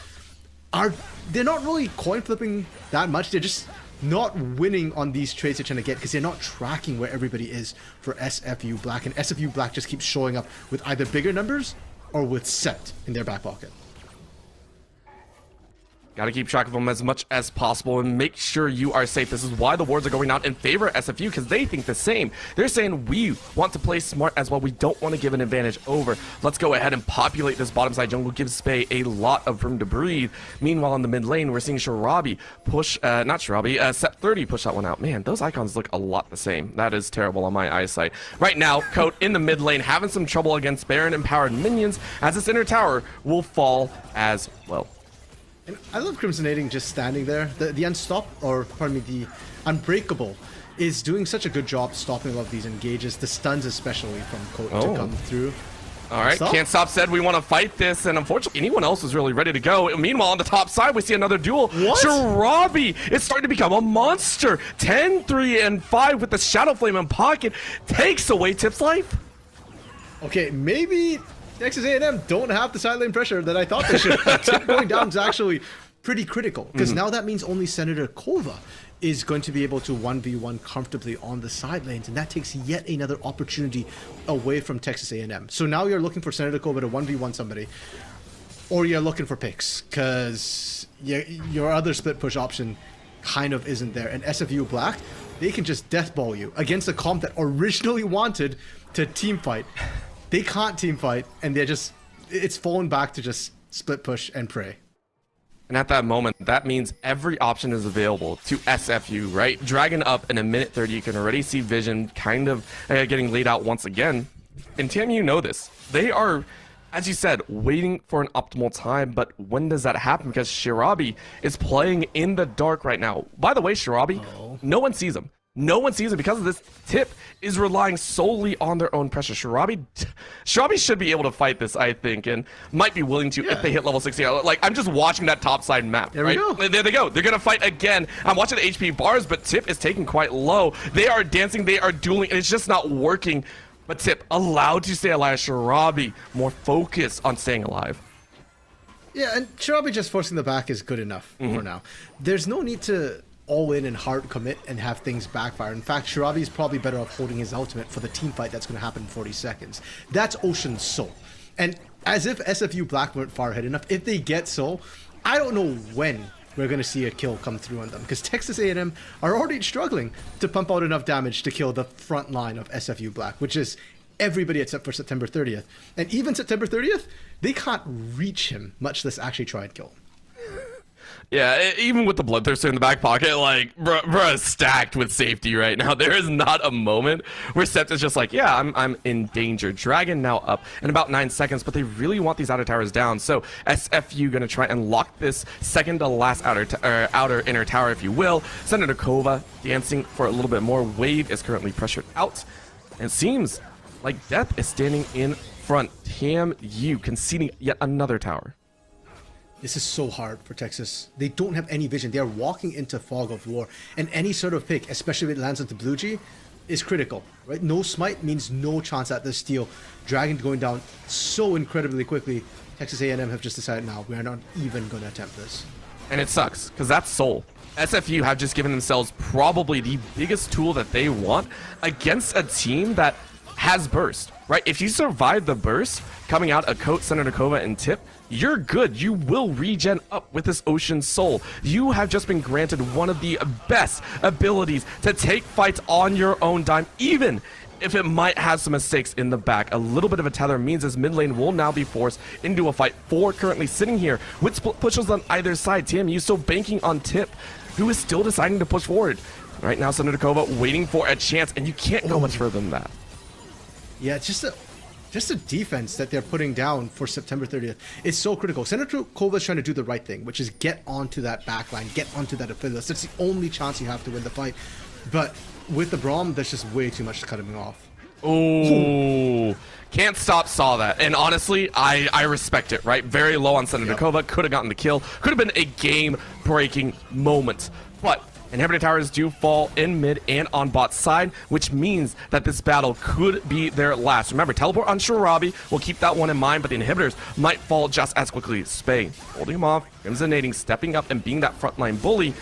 they're not really coin flipping that much. They're just not winning on these trades they're trying to get because they're not tracking where everybody is for SFU Black, and SFU Black just keeps showing up with either bigger numbers or with set in their back pocket. Got to keep track of them as much as possible and make sure you are safe. This is why the wards are going out in favor of SFU, because they think the same. They're saying we want to play smart as well. We don't want to give an advantage over. Let's go ahead and populate this bottom side jungle. Give Spay a lot of room to breathe. Meanwhile, in the mid lane, we're seeing Shirabi push, not Shirabi, Set 30 push that one out. Man, those icons look a lot the same. That is terrible on my eyesight. Right now, Coat in the mid lane having some trouble against Baron empowered minions as this inner tower will fall as well. And I love Crimsonating just standing there. The the Unbreakable is doing such a good job stopping a lot of these engages, the stuns especially from Coat to come through. All right, Can't Stop said we want to fight this, and unfortunately anyone else was really ready to go. And meanwhile, on the top side, we see another duel. What? Shirabi is starting to become a monster. 10, 3, and 5 with the Shadow Flame in pocket takes away Tip's life. Okay, maybe Texas A&M don't have the side lane pressure that I thought they should. Tip going down is actually pretty critical, because now that means only Senator Kova is going to be able to 1v1 comfortably on the side lanes, and that takes yet another opportunity away from Texas A&M. So now you're looking for Senator Kova to 1v1 somebody, or you're looking for picks, because your other split push option kind of isn't there. And SFU Black, they can just deathball you against a comp that originally wanted to team fight. They can't team fight, and it's fallen back to just split push and pray. And at that moment, that means every option is available to SFU, right? Dragon up in a minute 30, you can already see Vision kind of getting laid out once again. And Tam, you know this. They are, as you said, waiting for an optimal time, but when does that happen? Because Shirabi is playing in the dark right now. By the way, Shirabi, no one sees him. No one sees it because of this. Tip is relying solely on their own pressure. Shirabi should be able to fight this, I think, and might be willing to if they hit level 60. Like, I'm just watching that top side map. There we go. There they go. They're going to fight again. I'm watching the HP bars, but Tip is taking quite low. They are dancing. They are dueling, and it's just not working. But Tip allowed to stay alive. Shirabi more focused on staying alive. Yeah, and Shirabi just forcing the back is good enough for now. There's no need to all in and hard commit and have things backfire. In fact, Shirabi is probably better off holding his ultimate for the team fight that's going to happen in 40 seconds. That's Ocean's Soul. And as if SFU Black weren't far ahead enough, if they get Soul, I don't know when we're going to see a kill come through on them, because Texas A&M are already struggling to pump out enough damage to kill the front line of SFU Black, which is everybody except for September 30th. And even September 30th, they can't reach him, much less actually try and kill him. Yeah, even with the Bloodthirster in the back pocket, like, bruh is stacked with safety right now. There is not a moment where Sept is just like, yeah, I'm in danger. Dragon now up in about 9 seconds, but they really want these outer towers down. So SFU gonna try and lock this second to last outer inner tower, if you will. Senator Kova dancing for a little bit more. Wave is currently pressured out. And it seems like Death is standing in front. TAMU conceding yet another tower. This is so hard for Texas. They don't have any vision. They are walking into fog of war. And any sort of pick, especially if it lands onto Blue G, is critical, right? No smite means no chance at this steal. Dragon going down so incredibly quickly. Texas A&M have just decided now, we are not even going to attempt this. And it sucks, because that's Soul. SFU have just given themselves probably the biggest tool that they want against a team that has burst, right? If you survive the burst coming out of Coat, Senator Kova, and Tip, you're good. You will regen up with this Ocean Soul. You have just been granted one of the best abilities to take fights on your own dime, even if it might have some mistakes in the back. A little bit of a tether means this mid lane will now be forced into a fight. 4 currently sitting here with split pushes on either side. TMU still banking on Tip, who is still deciding to push forward. Right now, Senator Kova waiting for a chance, and you can't go much further than that. Yeah, it's just a defense that they're putting down for September 30th. It's so critical. Senator Kova's trying to do the right thing, which is get onto that backline, get onto that affiliate. That's the only chance you have to win the fight. But with the Braum, there's just way too much to cut him off. Oh, can't stop, saw that. And honestly, I respect it, right? Very low on Senator Kova. Could have gotten the kill. Could have been a game-breaking moment. But inhibitor towers do fall in mid and on bot side, which means that this battle could be their last. Remember, teleport on Shirabi. We'll keep that one in mind, but the inhibitors might fall just as quickly. Spay holding him off, Crimsonating, stepping up and being that frontline bully.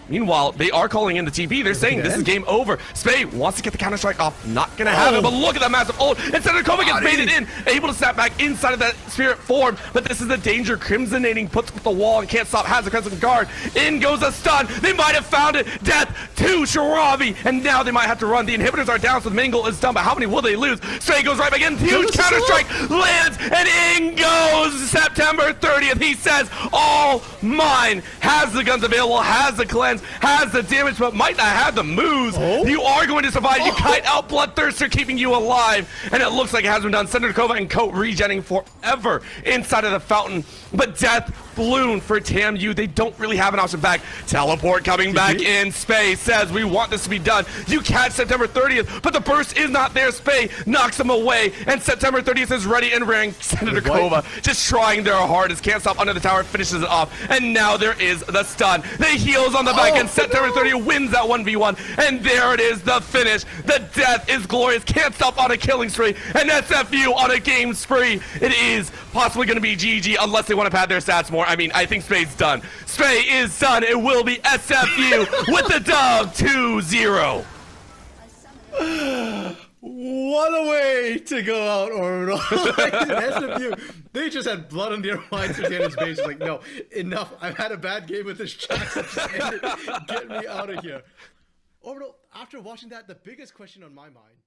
Meanwhile, they are calling in the TP. They're saying this is game over. Spay wants to get the counter-strike off. Not going to have it, but look at that massive ult. And Senator Kova gets baited in, able to snap back inside of that spirit form. But this is the danger. Crimsonating puts up the wall and can't stop. Has a Crimson Guard. In goes a stun. They might have found it. Death to Shirabi. And now they might have to run. The inhibitors are down, so the Mingle is done. But how many will they lose? Spay goes right back in. Huge counter-strike lands. And in goes September 30th. He says, all mine. Has the guns available. Has the cleanse. Has the damage, but might not have the moves. You are going to survive. You kite out Bloodthirster, keeping you alive. And it looks like it has been done. Senator Kova and Coat regenning forever inside of the fountain. But Death balloon for TAMU. They don't really have an option back. Teleport coming back in. Spay says, we want this to be done. You catch September 30th, but the burst is not there. Spay knocks him away, and September 30th is ready and raring. Senator Kova just trying their hardest. Can't stop under the tower, finishes it off, and now there is the stun. The heals on the back, and September 30th wins that 1v1, and there it is, the finish. The death is glorious. Can't stop on a killing spree, and SFU on a game spree. It is possibly going to be GG unless they want to pad their stats more. I mean, I think Spay's done. Spay is done. It will be SFU with the dub 2-0. What a way to go out, Orbital. Like, SFU, they just had blood on their minds for Daniel's base. Like, no, enough. I've had a bad game with this Jackson. Just end it. Get me out of here. Orbital, after watching that, the biggest question on my mind